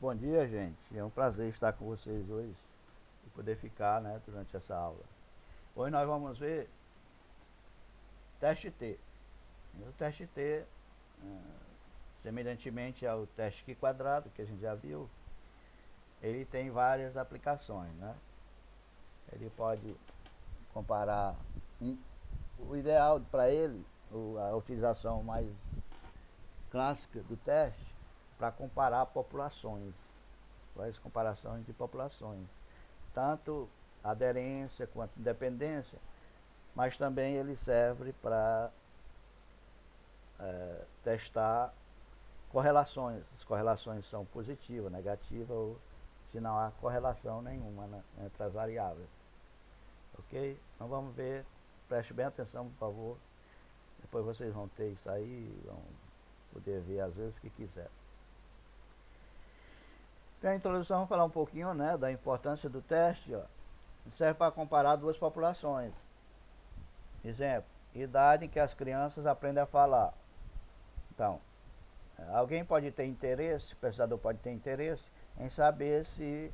bom dia, gente. É um prazer estar com vocês hoje e poder ficar, né, durante essa aula. Hoje nós vamos ver teste T. O teste T, semelhantemente ao teste Q quadrado, que a gente já viu, ele tem várias aplicações, né? Ele pode comparar, o ideal para ele, a utilização mais clássica do teste, para comparar populações, faz comparações de populações, tanto aderência quanto independência, mas também ele serve para testar correlações. As correlações são positivas, negativas, ou se não há correlação nenhuma entre as variáveis. Ok? Então vamos ver, preste bem atenção, por favor. Depois vocês vão ter isso aí, vão poder ver às vezes que quiser. Então, a introdução, vamos falar um pouquinho, né, da importância do teste. Ó. Serve para comparar duas populações. Exemplo, idade em que as crianças aprendem a falar. Então, alguém pode ter interesse, o pesquisador pode ter interesse em saber se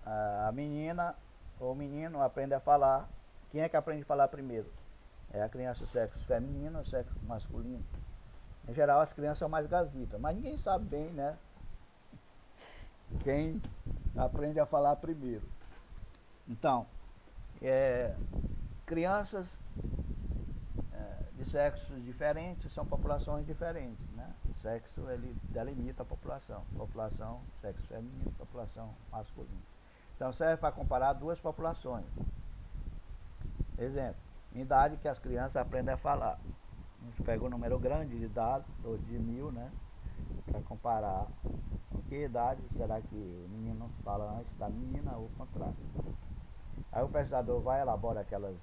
a menina ou o menino aprende a falar. Quem é que aprende a falar primeiro? É a criança do sexo feminino ou sexo masculino? Em geral, as crianças são mais gasguitas, mas ninguém sabe bem, né, quem aprende a falar primeiro. Então, crianças de sexos diferentes são populações diferentes, né? O sexo, ele delimita a população sexo feminino, população masculina. Então serve para comparar duas populações. Exemplo, em idade que as crianças aprendem a falar. A gente pega um número grande de dados, de 1000, né, para comparar em que idade será que o menino fala antes da menina ou o contrário. Aí o pesquisador vai elaborar aquelas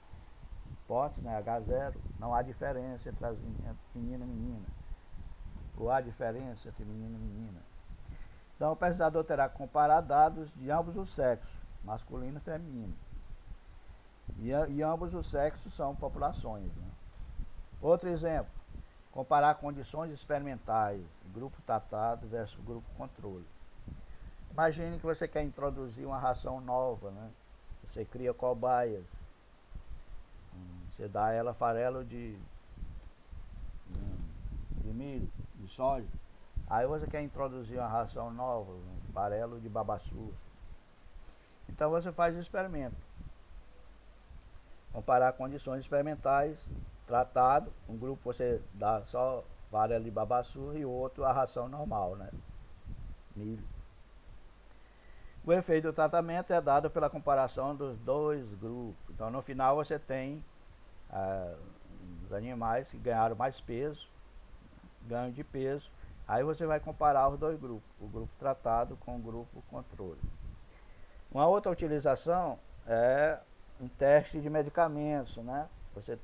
hipóteses, né, H0, não há diferença entre menino e menina, ou há diferença entre menino e menina. Então o pesquisador terá que comparar dados de ambos os sexos, masculino e feminino. E ambos os sexos são populações. Né? Outro exemplo, comparar condições experimentais, grupo tratado versus grupo controle. Imagine que você quer introduzir uma ração nova, né? Você cria cobaias, você dá a ela farelo de milho, de soja. Aí você quer introduzir uma ração nova, um farelo de babaçu. Então você faz o experimento. Comparar condições experimentais, tratado, um grupo você dá só farelo de babaçu e o outro a ração normal, né? Milho. O efeito do tratamento é dado pela comparação dos dois grupos. Então no final você tem os animais que ganharam mais peso, ganho de peso. Aí você vai comparar os dois grupos, o grupo tratado com o grupo controle. Uma outra utilização é um teste de medicamentos, né? Você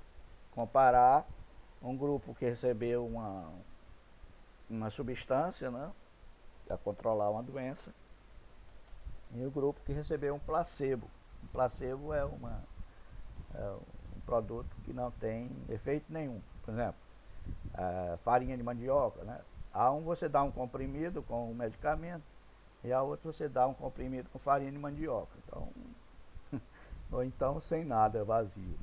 comparar um grupo que recebeu uma substância, né, para controlar uma doença, e o grupo que recebeu um placebo. Um placebo é um produto que não tem efeito nenhum. Por exemplo, farinha de mandioca, né? A um você dá um comprimido com um medicamento e a outro você dá um comprimido com farinha de mandioca. Então, ou então sem nada, vazio.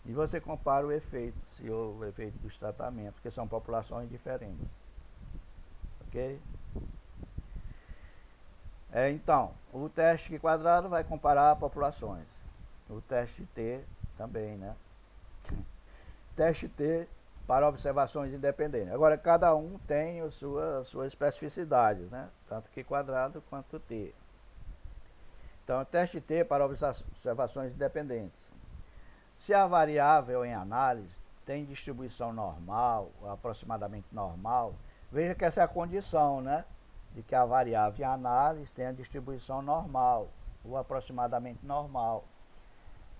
E você compara o efeito, se houve o efeito dos tratamentos, porque são populações diferentes. Ok? Então, o teste Q quadrado vai comparar populações. O teste T também, né? Teste T para observações independentes. Agora, cada um tem a sua especificidade, né? Tanto Q quadrado quanto T. Então, teste T para observações independentes. Se a variável em análise tem distribuição normal, aproximadamente normal, veja que essa é a condição, né? De que a variável em análise tem a distribuição normal, ou aproximadamente normal.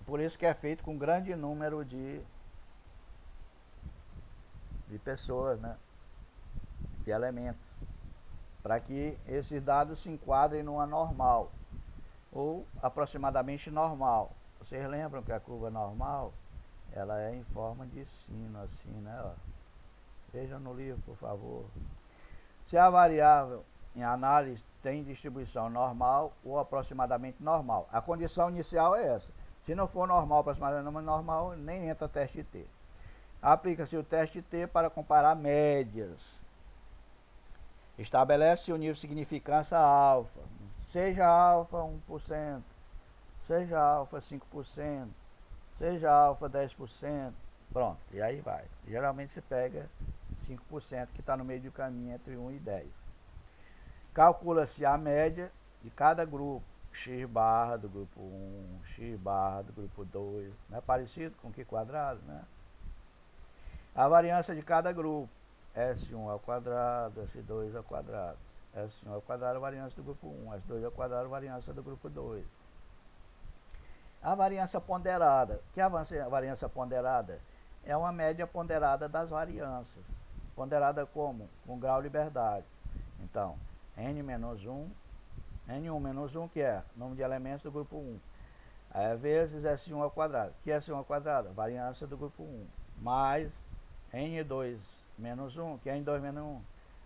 Por isso que é feito com um grande número de pessoas, né? De elementos, para que esses dados se enquadrem numa normal, ou aproximadamente normal. Vocês lembram que a curva normal, ela é em forma de sino, assim, né? Ó. Vejam no livro, por favor. Se a variável em análise tem distribuição normal ou aproximadamente normal. A condição inicial é essa. Se não for normal, aproximadamente normal, nem entra teste T. Aplica-se o teste T para comparar médias. Estabelece o nível de significância alfa. Seja alfa 1%, seja alfa 5%, seja alfa 10%. Pronto, e aí vai. Geralmente você pega 5% que está no meio do caminho entre 1 e 10. Calcula-se a média de cada grupo. X barra do grupo 1, X barra do grupo 2. Não é parecido com Q quadrado, né? A variância de cada grupo. S1 ao quadrado, S2 ao quadrado. S1 ao quadrado, a variância do grupo 1. S2 ao quadrado, a variância do grupo 2. A variância ponderada. O que é a variância ponderada? É uma média ponderada das variâncias. Ponderada como? Com grau de liberdade. Então, N menos 1, N1 menos 1, que é o número de elementos do grupo 1. Aí, vezes S1 ao quadrado. Que é S1 ao quadrado? Variância do grupo 1. Mais N2 menos 1, que é N2 menos 1.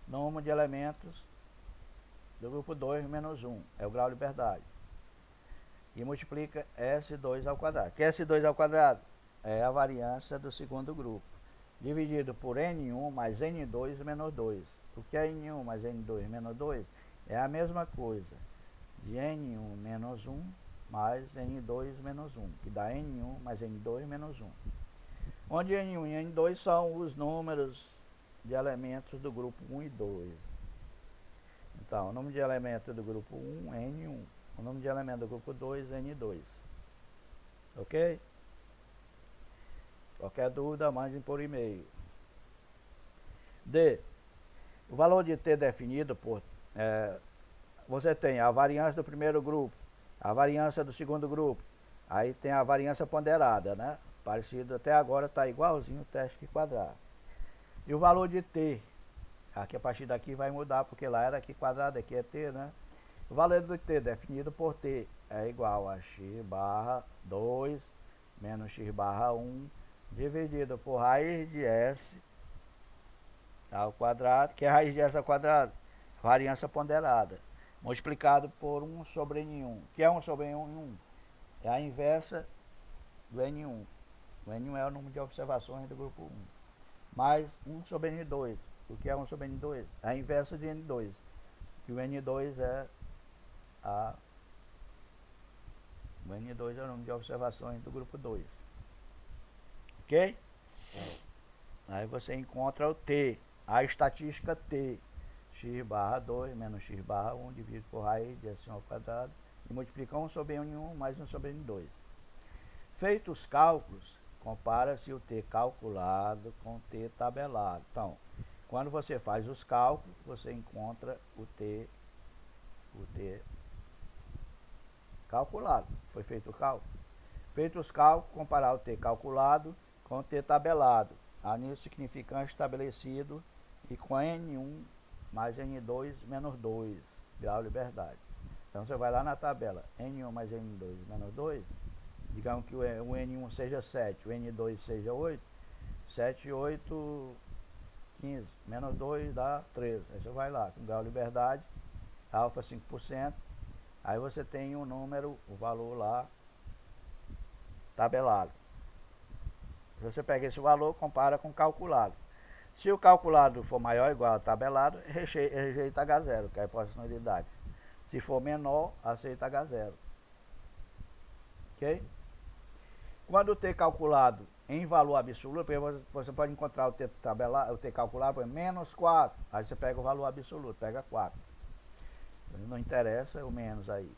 Número de elementos do grupo 2 menos 1. É o grau de liberdade. E multiplica S2 ao quadrado. Que é S2 ao quadrado? É a variância do segundo grupo. Dividido por N1 mais N2 menos 2. O que é N1 mais N2 menos 2? É a mesma coisa de N1 menos 1 mais N2 menos 1, que dá N1 mais N2 menos 1. Onde N1 e N2 são os números de elementos do grupo 1 e 2. Então, o número de elementos do grupo 1 é N1. O número de elementos do grupo 2 é N2. Ok? Qualquer dúvida, mande por e-mail. D. O valor de T definido por... você tem a variância do primeiro grupo, a variância do segundo grupo, aí tem a variância ponderada, né? Parecido, até agora está igualzinho o teste de quadrado. E o valor de T, aqui a partir daqui vai mudar, porque lá era aqui quadrado, aqui é T, né? O valor do T definido por T é igual a x barra 2 menos x barra 1 dividido por raiz de S ao quadrado, que é raiz de S ao quadrado, variância ponderada, multiplicado por 1 sobre N1. Que é 1 sobre N1? É a inversa do N1. O N1 é o número de observações do grupo 1. Mais 1 sobre N2. O que é 1 sobre N2? É a inversa de N2. E o N2 é o N2 é o número de observações do grupo 2. Ok? Aí você encontra o T, a estatística T. X barra 2 menos x barra 1 dividido por raiz de S1 ao quadrado e multiplica 1 sobre N1 mais 1 sobre N2. Feitos os cálculos, compara-se o T calculado com o T tabelado. Então, quando você faz os cálculos, você encontra o T calculado. Foi feito o cálculo. Feito os cálculos, comparar o T calculado com o T tabelado. A nível significante estabelecido e com N1 mais N2 menos 2, grau de liberdade. Então você vai lá na tabela, N1 mais N2 menos 2, digamos que o N1 seja 7, o N2 seja 8, 7, 8, 15, menos 2 dá 13. Aí você vai lá, com grau de liberdade, alfa 5%, aí você tem um número, o valor lá, tabelado. Você pega esse valor, compara com o calculado. Se o calculado for maior ou igual ao tabelado, rejeita H0, que é a proporcionalidade. Se for menor, aceita H0. Ok? Quando o T calculado em valor absoluto, você pode encontrar o T tabelado, o T calculado por menos 4. Aí você pega o valor absoluto, pega 4. Não interessa o menos aí.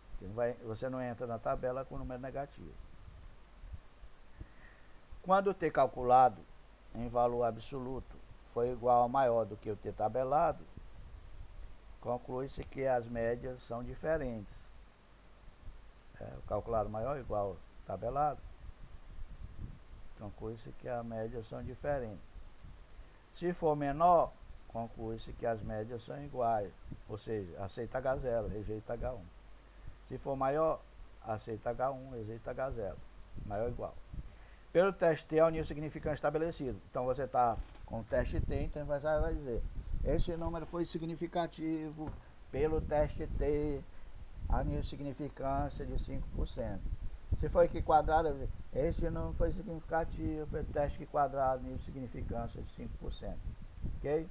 Você não entra na tabela com número negativo. Quando o T calculado em valor absoluto foi igual ou maior do que o T tabelado, conclui-se que as médias são diferentes. O calculado maior ou igual ao tabelado, conclui-se que as médias são diferentes. Se for menor, conclui-se que as médias são iguais, ou seja, aceita H0, rejeita H1. Se for maior, aceita H1, rejeita H0, maior ou igual. Pelo teste T é o nível significante estabelecido. Então você está com o teste T, então você vai dizer, esse número foi significativo pelo teste T, a significância de 5%. Se foi que quadrado, esse não foi significativo pelo teste que quadrado, significância de 5%. Ok?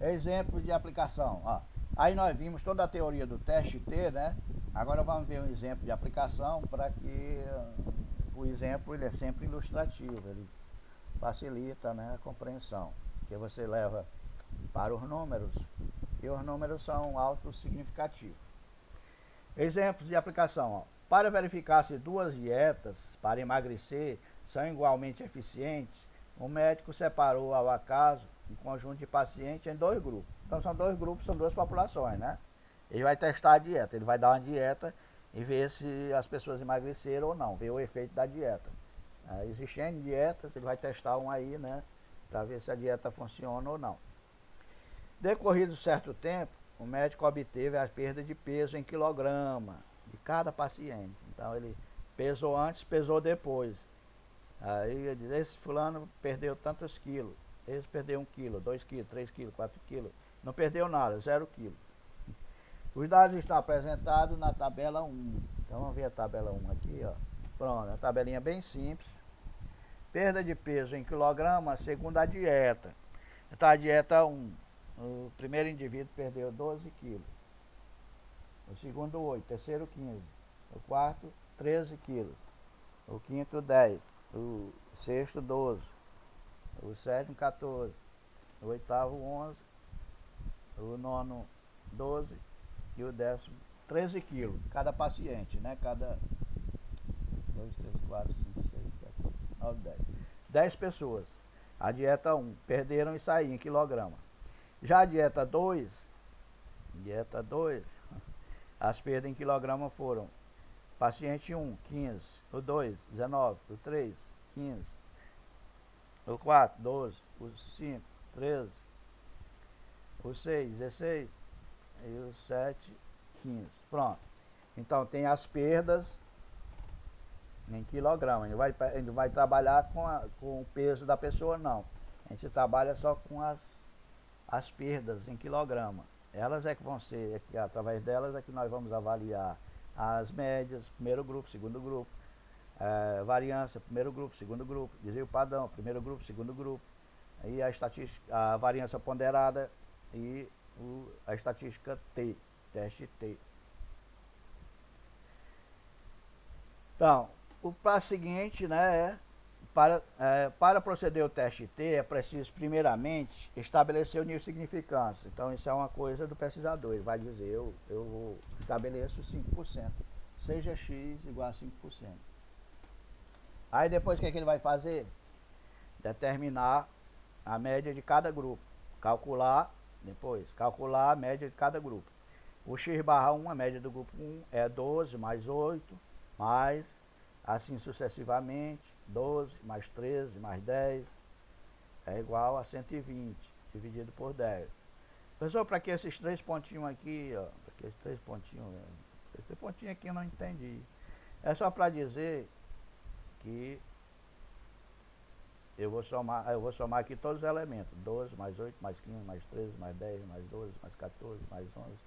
Exemplos de aplicação. Ó. Aí nós vimos toda a teoria do teste T, né? Agora vamos ver um exemplo de aplicação para que o exemplo ele é sempre ilustrativo, ele facilita, né, a compreensão. Que você leva para os números e os números são autossignificativos. Exemplos de aplicação. Ó. Para verificar se duas dietas para emagrecer são igualmente eficientes, o médico separou ao acaso um conjunto de pacientes em dois grupos. Então são dois grupos, são duas populações, né? Ele vai testar a dieta, ele vai dar uma dieta e ver se as pessoas emagreceram ou não, ver o efeito da dieta. Existem dietas, ele vai testar um aí, né? Para ver se a dieta funciona ou não. Decorrido certo tempo, o médico obteve a perda de peso em quilograma de cada paciente. Então ele pesou antes, pesou depois. Aí ele diz, esse fulano perdeu tantos quilos, esse perdeu 1 quilo, 2 quilos, 3 quilos, 4 quilos. Não perdeu nada, 0 quilo. Os dados estão apresentados na tabela 1. Então vamos ver a tabela 1 aqui, ó. Pronto, a tabelinha bem simples. Perda de peso em quilograma segundo a dieta. Então a dieta 1. O primeiro indivíduo perdeu 12 quilos. O segundo 8, o terceiro 15. O quarto 13 quilos. O quinto 10. O sexto 12. O sétimo 14. O oitavo 11. O nono 12. E o 10º 13 quilos. Cada paciente, né? Cada 2, 3, 4, 5, 6, 7, 9, 10. 10 pessoas. A dieta 1 perderam e saíram em quilograma. Já a dieta 2, as perdas em quilograma foram: paciente 1, 15, o 2, 19, o 3, 15, o 4, 12, o 5, 13, o 6, 16 e o 7, 15. Pronto. Então tem as perdas em quilograma. A gente vai trabalhar com o peso da pessoa, não. A gente trabalha só com as perdas em quilograma. Elas é que vão ser, através delas é que nós vamos avaliar as médias, primeiro grupo, segundo grupo, variância, primeiro grupo, segundo grupo, desvio padrão, primeiro grupo, segundo grupo, e a estatística, a variância ponderada e a estatística T, teste T. Então, o passo seguinte, né, para proceder ao teste T, é preciso primeiramente estabelecer o nível de significância. Então isso é uma coisa do pesquisador, ele vai dizer, eu estabeleço 5%, seja x igual a 5%. Aí depois o que ele vai fazer? Determinar a média de cada grupo, calcular a média de cada grupo. O x/1, a média do grupo 1 é 12 mais 8, mais assim sucessivamente, 12 mais 13 mais 10 é igual a 120, dividido por 10. Pessoal, para que esses três pontinhos aqui, ó, esse três pontinhos aqui eu não entendi. É só para dizer que eu vou somar aqui todos os elementos, 12 mais 8 mais 15 mais 13 mais 10 mais 12 mais 14 mais 11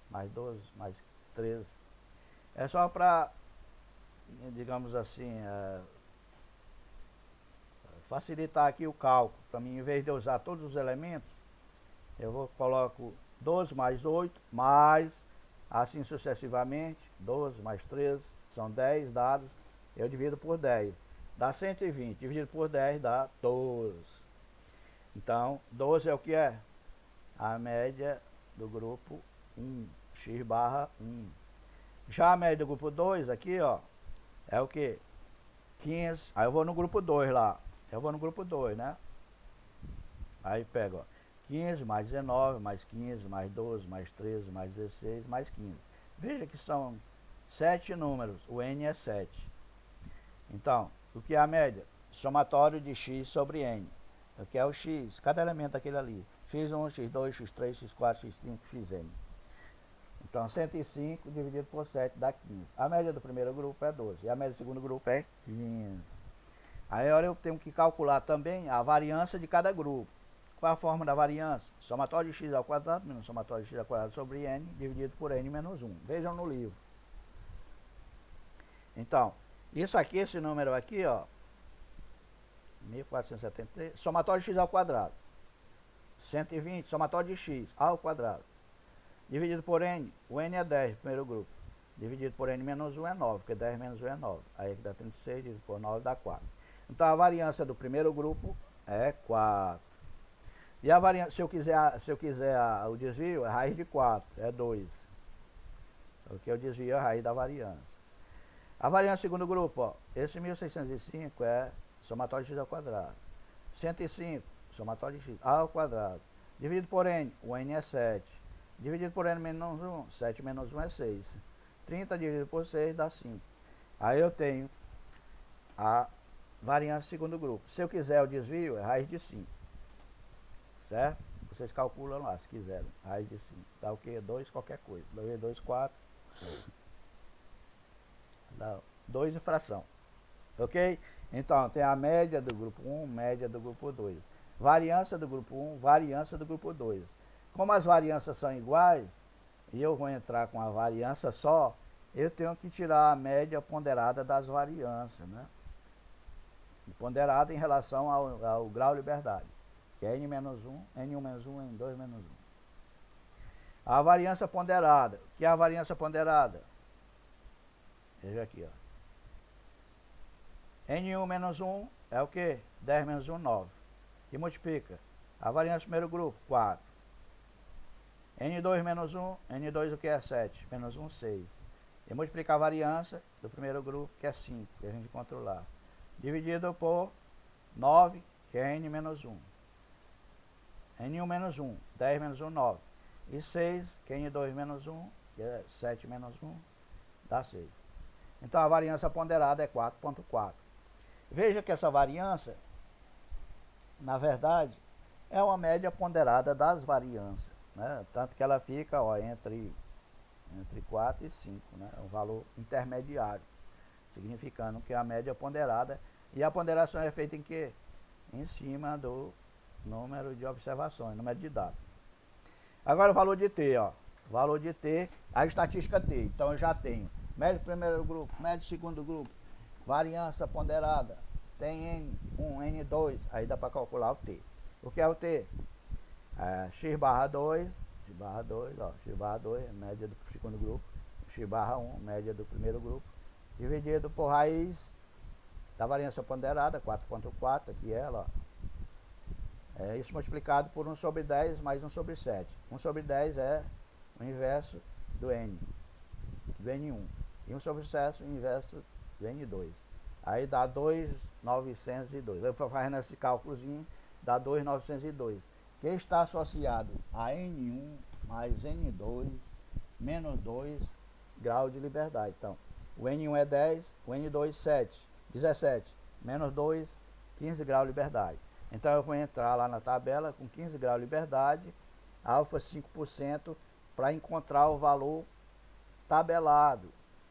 mais 12 mais 13. É só para, digamos assim, facilitar aqui o cálculo. Para mim, em vez de eu usar todos os elementos, coloco 12 mais 8, mais, assim sucessivamente, 12 mais 13, são 10 dados, eu divido por 10. Dá 120, dividido por 10 dá 12. Então, 12 é o que é? A média do grupo 1, x/1. Já a média do grupo 2 aqui, ó, é o que? 15. Aí eu vou no grupo 2 lá. Eu vou no grupo 2, né? Aí pego, ó, 15 mais 19, mais 15, mais 12, mais 13, mais 16, mais 15. Veja que são 7 números, o n é 7. Então, o que é a média? Somatório de x sobre n. O que é o x? Cada elemento daquele ali. x1, x2, x3, x4, x5, xn. Então, 105 dividido por 7 dá 15. A média do primeiro grupo é 12. E a média do segundo grupo é 15. Aí agora eu tenho que calcular também a variância de cada grupo. Qual a forma da variância? Somatório de x ao quadrado menos somatório de x ao quadrado sobre n dividido por n menos 1. Vejam no livro. Então, isso aqui, esse número aqui, ó, 1473, somatório de x ao quadrado. 120, somatório de x ao quadrado. Dividido por n, o n é 10, primeiro grupo. Dividido por n menos 1 é 9, porque 10 menos 1 é 9. Aí aqui dá 36, dividido por 9 dá 4. Então a variância do primeiro grupo é 4. E a variância, se eu quiser o desvio, é raiz de 4, é 2. O que eu desvio é a raiz da variância. A variância do segundo grupo, ó, esse 1605 é somatório de x ao quadrado. 105, somatório de x ao quadrado. Dividido por n, o n é 7. Dividido por n menos 1, 7 menos 1 é 6. 30 dividido por 6 dá 5. Aí eu tenho a variância do segundo grupo. Se eu quiser o desvio, é raiz de 5. Certo? Vocês calculam lá, se quiserem. Raiz de 5. Dá o quê? 2 qualquer coisa. 2 vezes 2, 4. Dá 2 em fração. Ok? Então, tem a média do grupo 1, média do grupo 2. Variância do grupo 1, variância do grupo 2. Como as variâncias são iguais, e eu vou entrar com a variância só, eu tenho que tirar a média ponderada das variâncias, né? Ponderada em relação ao grau de liberdade, que é n menos 1, n1 menos 1, n2 menos 1. A variância ponderada. O que é a variância ponderada? Veja aqui, ó. N1 menos 1 é o que? 10 menos 1, 9. E multiplica. A variância do primeiro grupo, 4. N2 menos 1, N2 o que é 7? Menos 1, 6. E multiplicar a variância do primeiro grupo, que é 5, que a gente encontrou lá. Dividido por 9, que é N menos 1. N1 menos 1, 10 menos 1, 9. E 6, que é N2 menos 1, que é 7 menos 1, dá 6. Então a variância ponderada é 4,4. Veja que essa variância, na verdade, é uma média ponderada das variâncias, né? Tanto que ela fica, ó, entre 4 e 5, né? É um valor intermediário, significando que a média ponderada, e a ponderação é feita em quê? Em cima do número de observações, número de dados. Agora o valor de T, ó. Valor de T, a estatística T. Então eu já tenho média do primeiro grupo, média do segundo grupo, variância ponderada, tem N1, N2, aí dá para calcular o T. O que é o T? X barra 2, ó, X barra 2, média do segundo grupo, X barra 1, média do primeiro grupo, dividido por raiz da variância ponderada, 4,4, aqui ela, ó. Isso multiplicado por 1 sobre 10 mais 1 sobre 7. 1 sobre 10 é o inverso do N, do N1. E 1 sobre 7 é o inverso do N2. Aí dá 2.902. Eu vou fazendo esse cálculozinho, dá 2.902. Que está associado a N1 mais N2 menos 2 grau de liberdade. Então, o N1 é 10, o N2 17, menos 2, 15 graus de liberdade. Então eu vou entrar lá na tabela com 15 graus de liberdade, alfa 5%, para encontrar o valor tabelado.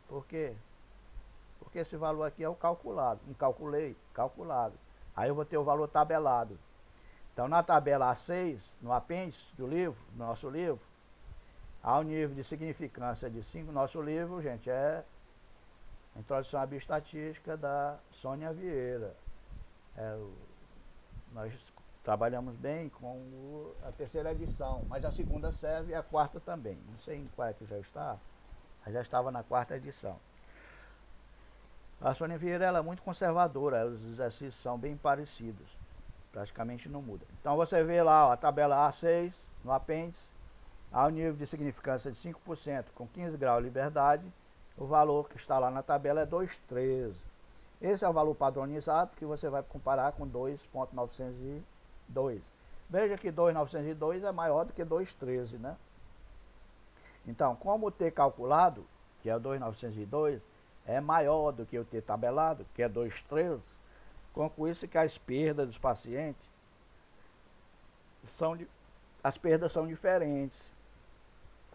Por quê? Porque esse valor aqui é o calculado. Não calculei, calculado. Aí eu vou ter o valor tabelado. Então na tabela A6, no apêndice do livro, do nosso livro, ao nível de significância de 5, nosso livro, gente, é Introdução à Bioestatística da Sônia Vieira. Nós trabalhamos bem com a terceira edição, mas a segunda serve e a quarta também. Não sei em qual é que já está, mas já estava na quarta edição. A Sônia Vieira ela é muito conservadora, os exercícios são bem parecidos, praticamente não muda. Então você vê lá ó, a tabela A6, no apêndice, ao nível de significância de 5% com 15 graus de liberdade, o valor que está lá na tabela é 2,13. Esse é o valor padronizado que você vai comparar com 2,902. Veja que 2,902 é maior do que 2,13, né? Então, como o T calculado, que é o 2,902, é maior do que o T tabelado, que é 2,13, conclui isso que as perdas dos pacientes as perdas são diferentes.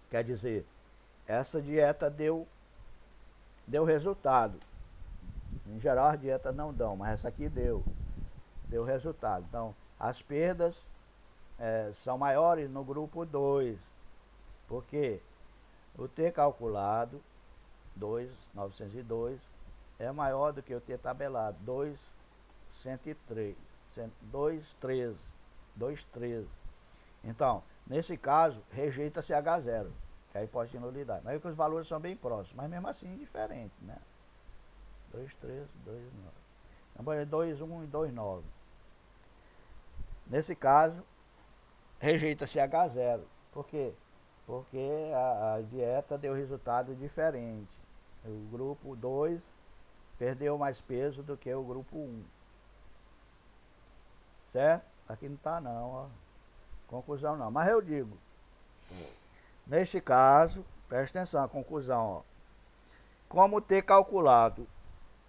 Quer dizer, essa dieta deu resultado. Em geral as dietas não dão, mas essa aqui deu resultado. Então, as perdas são maiores no grupo 2, porque o T calculado, 2.902, é maior do que o T tabelado, 2.103, 2.13. Então, nesse caso, rejeita-se H0, que é a hipótese de nulidade. Mas é que os valores são bem próximos, mas mesmo assim diferente, né? 2.13, 2.9. 2.1 e 2.9. Nesse caso, rejeita-se H0. Por quê? Porque a dieta deu resultado diferente. O grupo 2 perdeu mais peso do que o grupo 1. Certo? Aqui não está não, ó. Conclusão não. Mas eu digo, neste caso, preste atenção, a conclusão, ó. Como o T calculado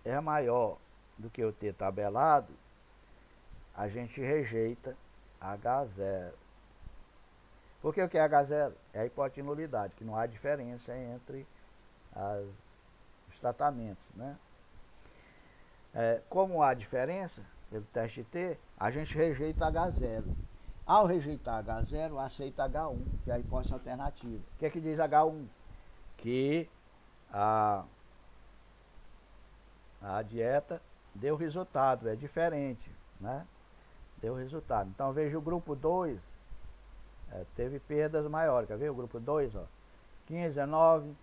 é maior do que o T tabelado, a gente rejeita H0. Por que o que é H0? É a hipótese de nulidade, que não há diferença entre os tratamentos, né? Como há diferença, pelo teste T, a gente rejeita H0. Ao rejeitar H0, aceita H1, que é a hipótese alternativa. O que é que diz H1? Que a dieta deu resultado, é diferente, né? Deu resultado. Então veja o grupo 2, teve perdas maiores. Quer ver o grupo 2? 15, 19,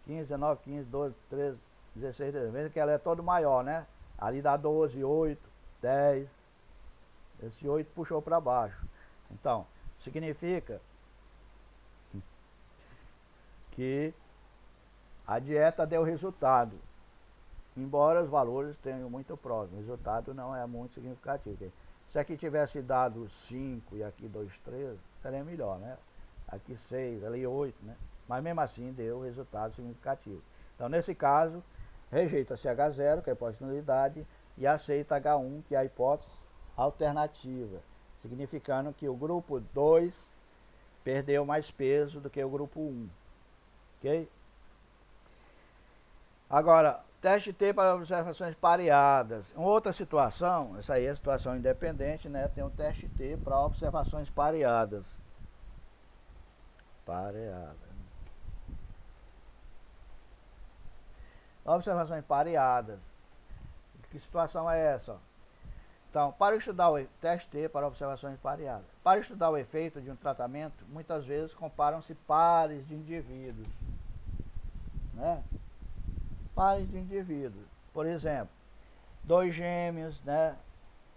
15, 12, 13, 16, 17. Veja que ela é todo maior, né? Ali dá 12, 8, 10. Esse 8 puxou para baixo. Então, significa que a dieta deu resultado. Embora os valores tenham muito próximos, o resultado não é muito significativo. Se aqui tivesse dado 5 e aqui 2, 3, seria melhor, né? Aqui 6, ali 8, né? Mas mesmo assim deu resultado significativo. Então, nesse caso, rejeita-se H0, que é a hipótese de nulidade, e aceita H1, que é a hipótese alternativa, significando que o grupo 2 perdeu mais peso do que o grupo 1. Ok? Agora, teste T para observações pareadas. Em outra situação, essa aí é a situação independente, né? Tem um teste T para observações pareadas. Observações pareadas. Que situação é essa? Então, para estudar o teste T para observações pareadas. Para estudar o efeito de um tratamento, muitas vezes comparam-se pares de indivíduos, né? Pares de indivíduos. Por exemplo, 2 gêmeos, né?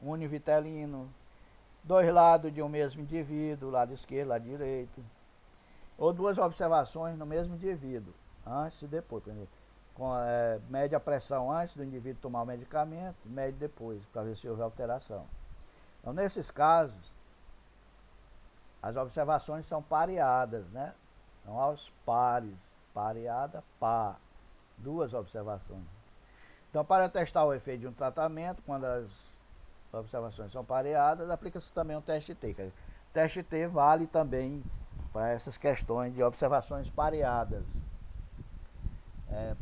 Univitelino, 2 lados de um mesmo indivíduo, lado esquerdo, lado direito. Ou 2 observações no mesmo indivíduo, antes e depois. Por exemplo, mede a pressão antes do indivíduo tomar o medicamento, mede depois, para ver se houve alteração. Então, nesses casos, as observações são pareadas, né? São aos pares. Pareada, par. 2 observações. Então, para testar o efeito de um tratamento, quando as observações são pareadas, aplica-se também um teste T. O teste T vale também para essas questões de observações pareadas.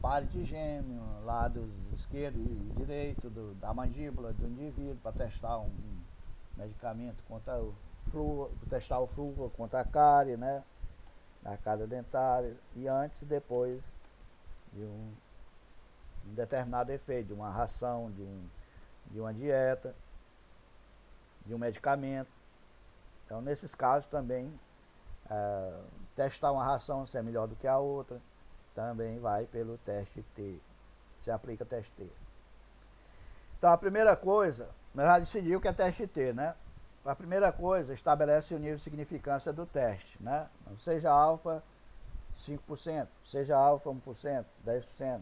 Pare de gêmeo, lado esquerdo e direito da mandíbula do indivíduo, para testar um medicamento contra o flúor, testar o flúor contra a cárie, né? A cárie dentária, e antes e depois de um determinado efeito, de uma ração, de uma dieta, de um medicamento. Então, nesses casos também, testar uma ração se é melhor do que a outra, também vai pelo teste T. Se aplica teste T. Então, a primeira coisa, nós já decidimos o que é teste T, né? A primeira coisa, estabelece o nível de significância do teste, né? Seja alfa 5%, seja alfa 1%, 10%.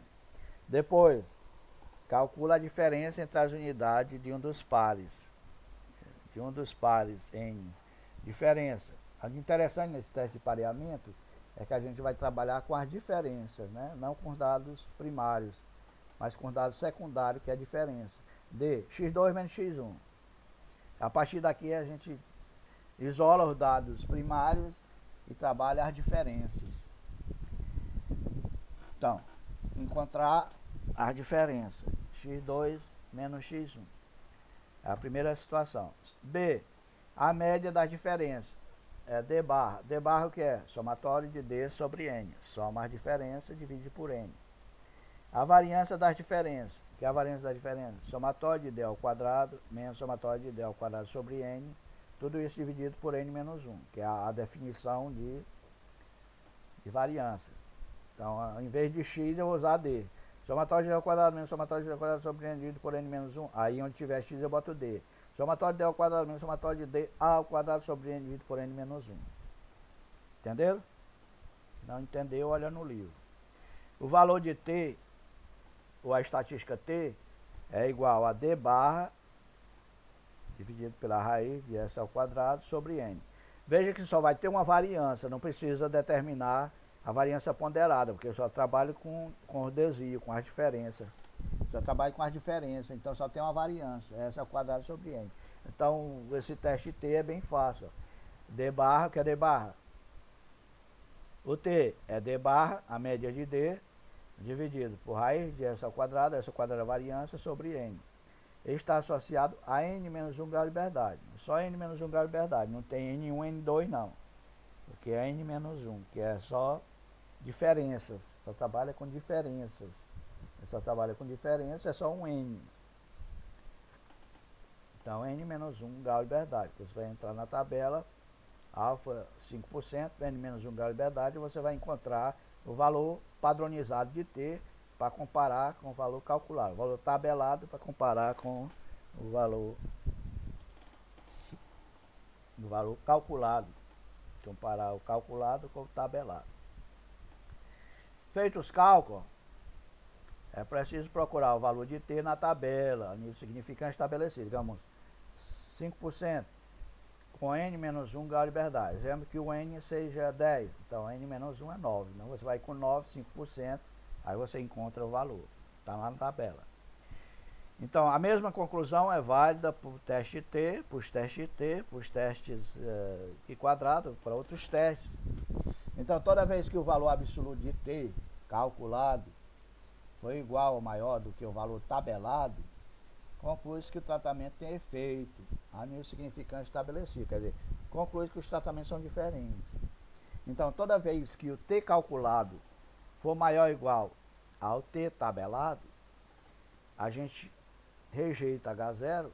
Depois, calcula a diferença entre as unidades de um dos pares. De um dos pares em diferença. O interessante nesse teste de pareamento é que a gente vai trabalhar com as diferenças, né? Não com os dados primários, mas com os dados secundários, que é a diferença. De x2 menos x1. A partir daqui a gente isola os dados primários e trabalha as diferenças. Então, encontrar as diferenças. x2 menos x1. É a primeira situação. B, a média das diferenças. É D barra. D barra o que é? Somatório de D sobre N. Soma as diferenças, divide por N. A variância das diferenças. O que é a variância das diferenças? Somatório de D ao quadrado menos somatório de D ao quadrado sobre N. Tudo isso dividido por N menos 1, que é a definição de variância. Então, em vez de x, eu vou usar D. Somatório de D ao quadrado menos somatório de D ao quadrado sobre N dividido por N menos 1. Aí, onde tiver x, eu boto D. Somatório de D ao quadrado menos somatório de D ao quadrado sobre N dividido por N menos 1. Entenderam? Não entendeu, olha no livro. O valor de T, ou a estatística T, é igual a D barra dividido pela raiz de S ao quadrado sobre N. Veja que só vai ter uma variância, não precisa determinar a variância ponderada, porque eu só trabalho com os desvios, com as diferenças. Só trabalho com as diferenças, então só tem uma variância, S ao quadrado sobre N. Então, esse teste T é bem fácil. D barra, o que é D barra? O T é D barra, a média de D, dividido por raiz de S ao quadrado é a variância, sobre N. Ele está associado a N menos 1 grau de liberdade. Só N menos 1 grau de liberdade, não tem N1, N2 não. Porque é N menos 1, que é só diferenças, só trabalha com diferenças. Só trabalha com diferença, é só um N. Então, N menos 1 grau de liberdade. Você vai entrar na tabela, alfa 5%, N menos 1 grau de liberdade, você vai encontrar o valor padronizado de T para comparar com o valor calculado. O valor tabelado para comparar com o valor calculado. Comparar o calculado com o tabelado. Feitos os cálculos, é preciso procurar o valor de T na tabela, nível significante estabelecido. Digamos, 5% com N menos 1 grau de liberdade. Exemplo que o N seja 10, então N menos 1 é 9. Então você vai com 9, 5%, aí você encontra o valor. Está lá na tabela. Então, a mesma conclusão é válida para o teste T, para os testes T, para os testes de quadrado, para outros testes. Então, toda vez que o valor absoluto de T calculado foi igual ou maior do que o valor tabelado, conclui-se que o tratamento tem efeito a nível significante estabelecido. Quer dizer, conclui-se que os tratamentos são diferentes. Então, toda vez que o T calculado for maior ou igual ao T tabelado, a gente rejeita H0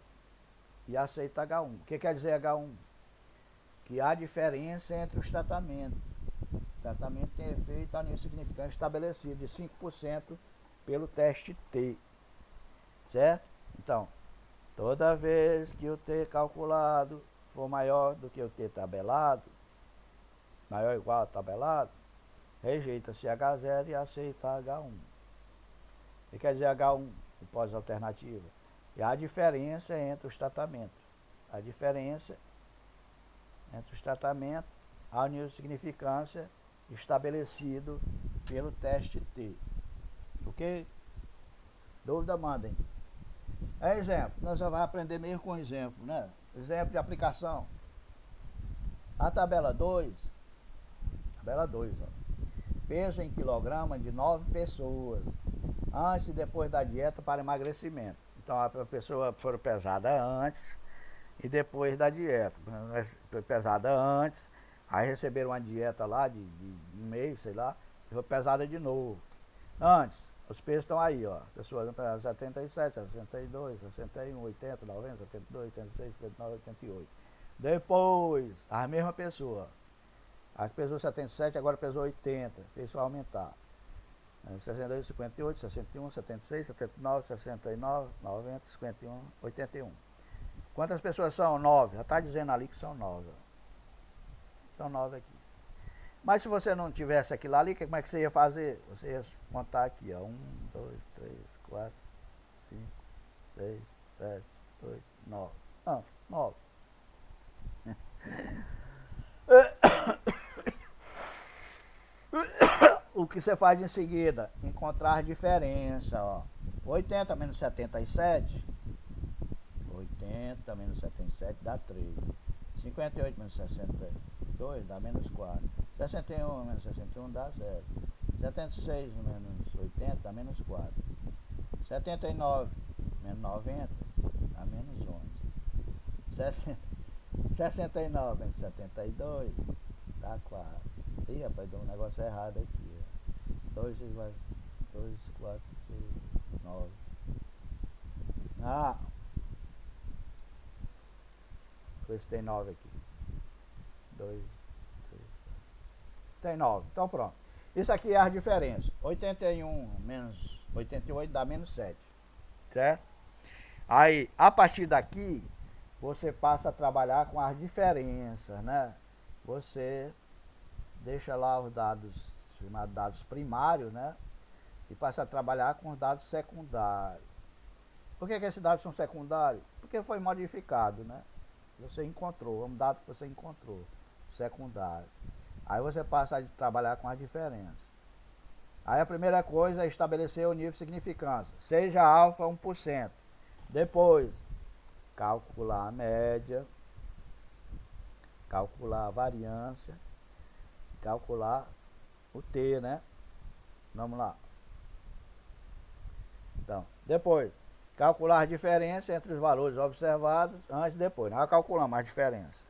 e aceita H1. O que quer dizer H1? Que há diferença entre os tratamentos. O tratamento tem efeito a nível significante estabelecido de 5% pelo teste T. Certo? Então, toda vez que o T calculado for maior do que o T tabelado, maior ou igual a tabelado, rejeita-se H0 e aceita H1. O que quer dizer H1? Pós-alternativa. E a diferença entre os tratamentos. A diferença entre os tratamentos ao nível de significância estabelecido pelo teste T. Ok? Dúvida, mandem. Exemplo. Nós já vamos aprender mesmo com exemplo, né? Exemplo de aplicação. A tabela 2. Tabela 2, ó. Peso em quilograma de 9 pessoas. Antes e depois da dieta para emagrecimento. Então a pessoa foi pesada antes e depois da dieta. Foi pesada antes, aí receberam uma dieta lá de um mês, sei lá, e foi pesada de novo. Antes, os pesos estão aí, ó. Pessoas pesadas 77, 62, 61, 80, 90, 72, 86, 59, 88. Depois, a mesma pessoa. A que pesou 77 agora pesou 80, fez só aumentar. 62, 58, 61, 76, 79, 69, 90, 51, 81. Quantas pessoas são? 9. Já está dizendo ali que são 9. São 9 aqui. Mas se você não tivesse aquilo ali, como é que você ia fazer? Você ia contar aqui, ó. 1, 2, 3, 4, 5, 6, 7, 8, 9. Não, 9. O que você faz em seguida? Encontrar a diferença, ó. 80 menos 77. 80 menos 77 dá 3. 58 menos 62 dá menos 4. 61 menos 61 dá 0. 76 menos 80 dá menos 4. 79 menos 90 dá menos 11. 69 menos 72 dá 4. Ih, rapaz, deu um negócio errado aqui. 2 iguais 2, 4, 6, 9. Ah, esse tem 9 aqui. 2, 3, tem 9. Então pronto. Isso aqui é a diferença. 81 menos 88 dá menos 7. Certo? Aí, a partir daqui, você passa a trabalhar com as diferenças, né? Você deixa lá os dados, chamados dados primários, né? E passa a trabalhar com os dados secundários. Por que esses dados são secundários? Porque foi modificado, né? Você encontrou, é um dado que você encontrou, secundário. Aí você passa a trabalhar com as diferenças. Aí a primeira coisa é estabelecer o nível de significância, seja alfa 1%. Depois, calcular a média, calcular a variância, calcular o T, né? Vamos lá. Então, depois, calcular a diferença entre os valores observados antes e depois. Nós calculamos a diferença.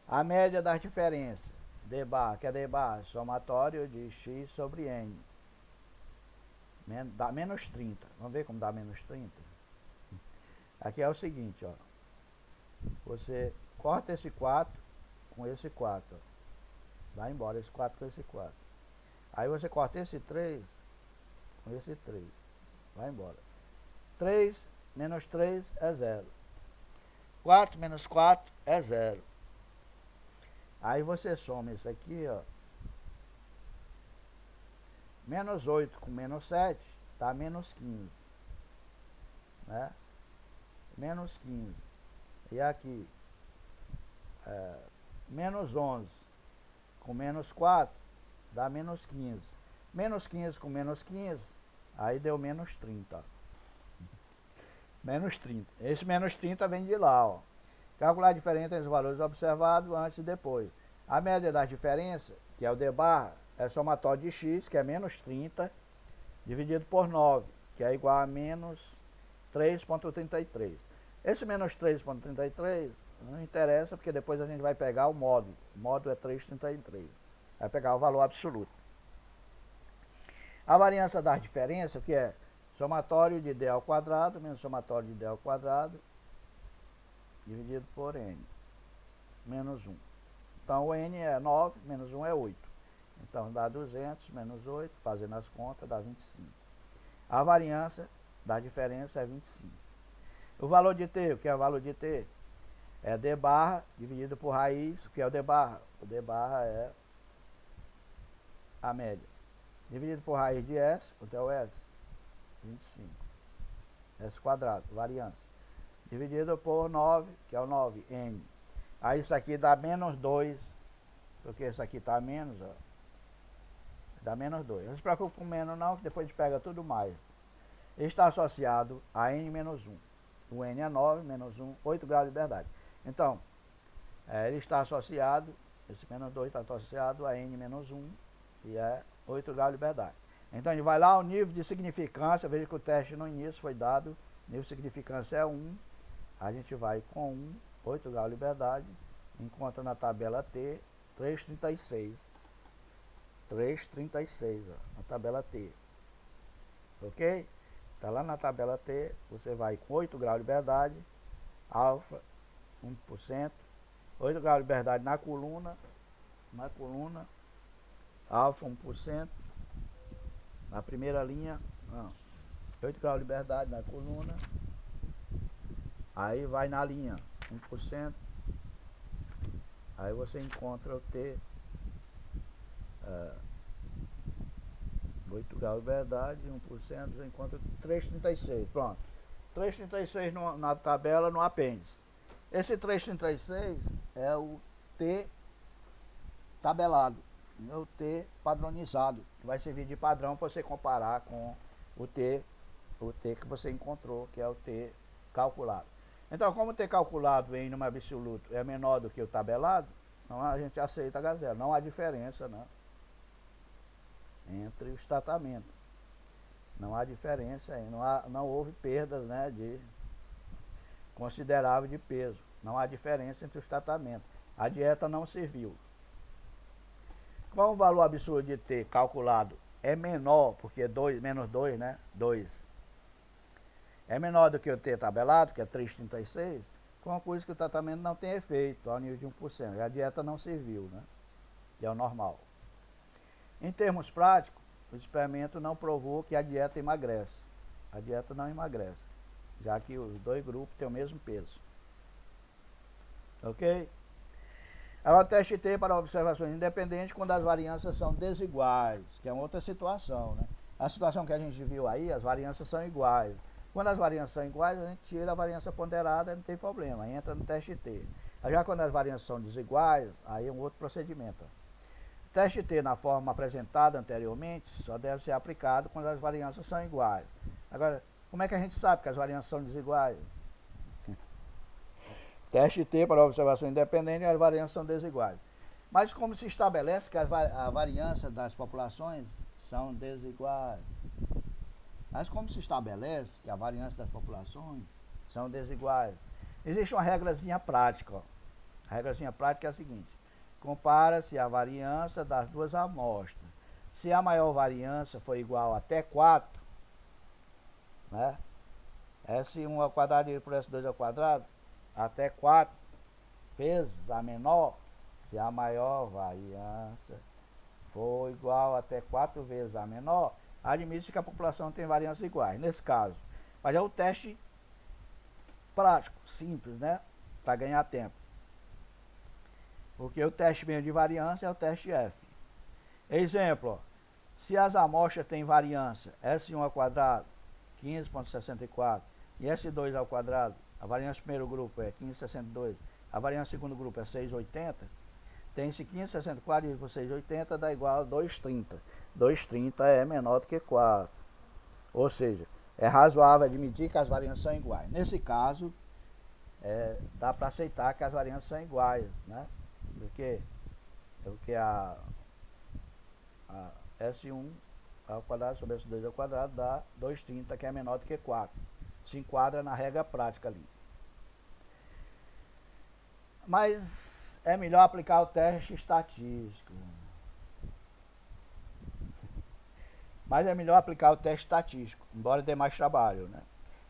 A média das diferenças, D bar, que é D bar, somatório de x sobre n. Dá menos 30. Vamos ver como dá menos 30? Aqui é o seguinte, ó. Você corta esse 4 com esse 4. Ó. Vai embora esse 4 com esse 4. Aí você corta esse 3 com esse 3. Vai embora. 3 menos 3 é 0. 4 menos 4 é 0. Aí você soma isso aqui, ó. Menos 8 com menos 7 dá menos 15. Né? Menos 15. E aqui, menos 11 com menos 4 dá menos 15. Menos 15 com menos 15, aí deu menos 30. Ó. Menos 30. Esse menos 30 vem de lá, ó. Calcular a diferença entre os valores observados antes e depois. A média das diferenças, que é o D barra, é somatório de x, que é menos 30, dividido por 9, que é igual a menos 3,33. Esse menos 3,33 não interessa, porque depois a gente vai pegar o módulo. O módulo é 3,33. Vai pegar o valor absoluto. A variância das diferenças, que é somatório de d ao quadrado menos somatório de d ao quadrado dividido por n, menos 1. Então o n é 9, menos 1 é 8. Então dá 200 menos 8, fazendo as contas, dá 25. A variância da diferença é 25. O valor de t, o que é o valor de t? É d barra dividido por raiz, o que é o d barra? O d barra é a média. Dividido por raiz de s, o que é o s? 25. S quadrado, variância. Dividido por 9, que é o 9, n. Aí isso aqui dá menos 2, porque isso aqui está menos, ó. Dá menos 2. Não se preocupe com menos não, que depois a gente pega tudo mais. Ele está associado a n menos 1. O n é 9, menos 1, 8 graus de liberdade. Então, ele está associado, esse menos 2 está associado a n menos 1, e é 8 graus de liberdade. Então, a gente vai lá, o nível de significância, veja que o teste no início foi dado, nível de significância é 1, a gente vai com 1, 8 graus de liberdade, encontra na tabela T, 3,36. 3,36, ó, na tabela T. Ok? Está lá na tabela T, você vai com 8 graus de liberdade, alfa 1%, 8 graus de liberdade na coluna, alfa 1%, na primeira linha, 8 graus de liberdade na coluna, aí vai na linha 1%, aí você encontra o T, 8 graus de liberdade, 1%, você encontra 3,36, pronto. 3,36 na tabela, no apêndice. Esse 3,36 é o T tabelado, é o T padronizado, que vai servir de padrão para você comparar com o T que você encontrou, que é o T calculado. Então, como o T calculado em número absoluto é menor do que o tabelado, então a gente aceita H0, não há diferença, né, entre os tratamentos. Não há diferença, não houve perdas, né, considerável de peso. Não há diferença entre os tratamentos. A dieta não serviu. Qual o valor absurdo de T calculado é menor, porque menos 2, né? 2. É menor do que o T tabelado, que é 3,36, conclui que o tratamento não tem efeito ao nível de 1%. E a dieta não serviu, né? Que é o normal. Em termos práticos, o experimento não provou que a dieta emagrece. A dieta não emagrece, já que os dois grupos têm o mesmo peso. Ok? Agora, o teste T para observações independentes quando as variâncias são desiguais, que é outra situação, né? A situação que a gente viu aí, as variâncias são iguais. Quando as variâncias são iguais, a gente tira a variância ponderada, não tem problema, entra no teste T. Já quando as variâncias são desiguais, aí é um outro procedimento. O teste T, na forma apresentada anteriormente, só deve ser aplicado quando as variâncias são iguais. Agora, como é que a gente sabe que as variâncias são desiguais? Teste T para observação independente e as variâncias são desiguais. Mas como se estabelece que a variância das populações são desiguais? Mas como se estabelece que a variância das populações são desiguais? Existe uma regrazinha prática. Ó. A regrazinha prática é a seguinte. Compara-se a variância das duas amostras. Se a maior variância for igual a até 4, né? S1 ao quadrado dividido por S2 ao quadrado, até 4 vezes a menor, se a maior variância for igual até 4 vezes a menor, admite que a população tem variâncias iguais. Nesse caso, mas é o teste prático, simples, né? Para ganhar tempo. Porque o teste mesmo de variância é o teste F. Exemplo, ó, se as amostras têm variância S1 ao quadrado, 15,64, e S2 ao quadrado, a variância do primeiro grupo é 15,62, a variância do segundo grupo é 6,80, tem-se 15,64 dividido por 6,80 dá igual a 2,30. 2,30 é menor do que 4. Ou seja, é razoável admitir que as variâncias são iguais. Nesse caso, dá para aceitar que as variâncias são iguais, né? Porque a S1 ao quadrado sobre S2 ao quadrado dá 2,30, que é menor do que 4. Se enquadra na regra prática ali. Mas é melhor aplicar o teste estatístico. Embora dê mais trabalho, né?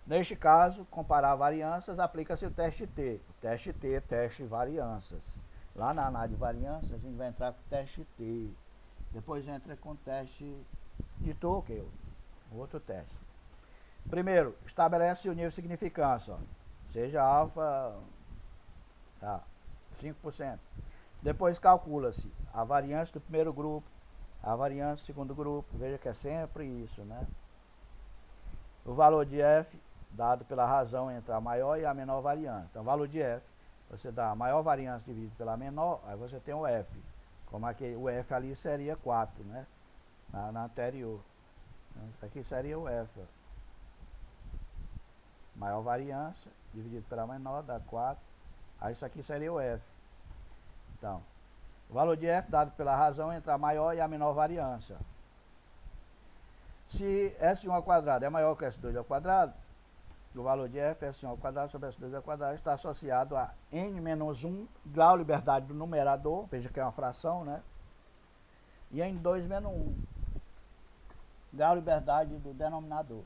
Neste caso, comparar variâncias, aplica-se o teste T. O teste T é teste de variâncias. Lá na análise de variâncias, a gente vai entrar com o teste T. Depois entra com o teste de Tuchel, outro teste. Primeiro, estabelece o nível de significância, ó. Seja alfa, tá, 5%. Depois calcula-se a variância do primeiro grupo, a variância do segundo grupo, veja que é sempre isso, né? O valor de F, dado pela razão entre a maior e a menor variância. Então, o valor de F, você dá a maior variância dividido pela menor, aí você tem o F. Como aqui, o F ali seria 4, né? Na anterior. Isso aqui seria o F. Ó. Maior variância, dividido pela menor, dá 4. Aí isso aqui seria o F. Então, o valor de F dado pela razão entre a maior e a menor variância. Se S1 ao quadrado é maior que S2 ao quadrado, o valor de F, S1 ao quadrado sobre S2 ao quadrado, está associado a N menos 1, grau de liberdade do numerador, veja que é uma fração, né? E N2 menos 1, grau de liberdade do denominador.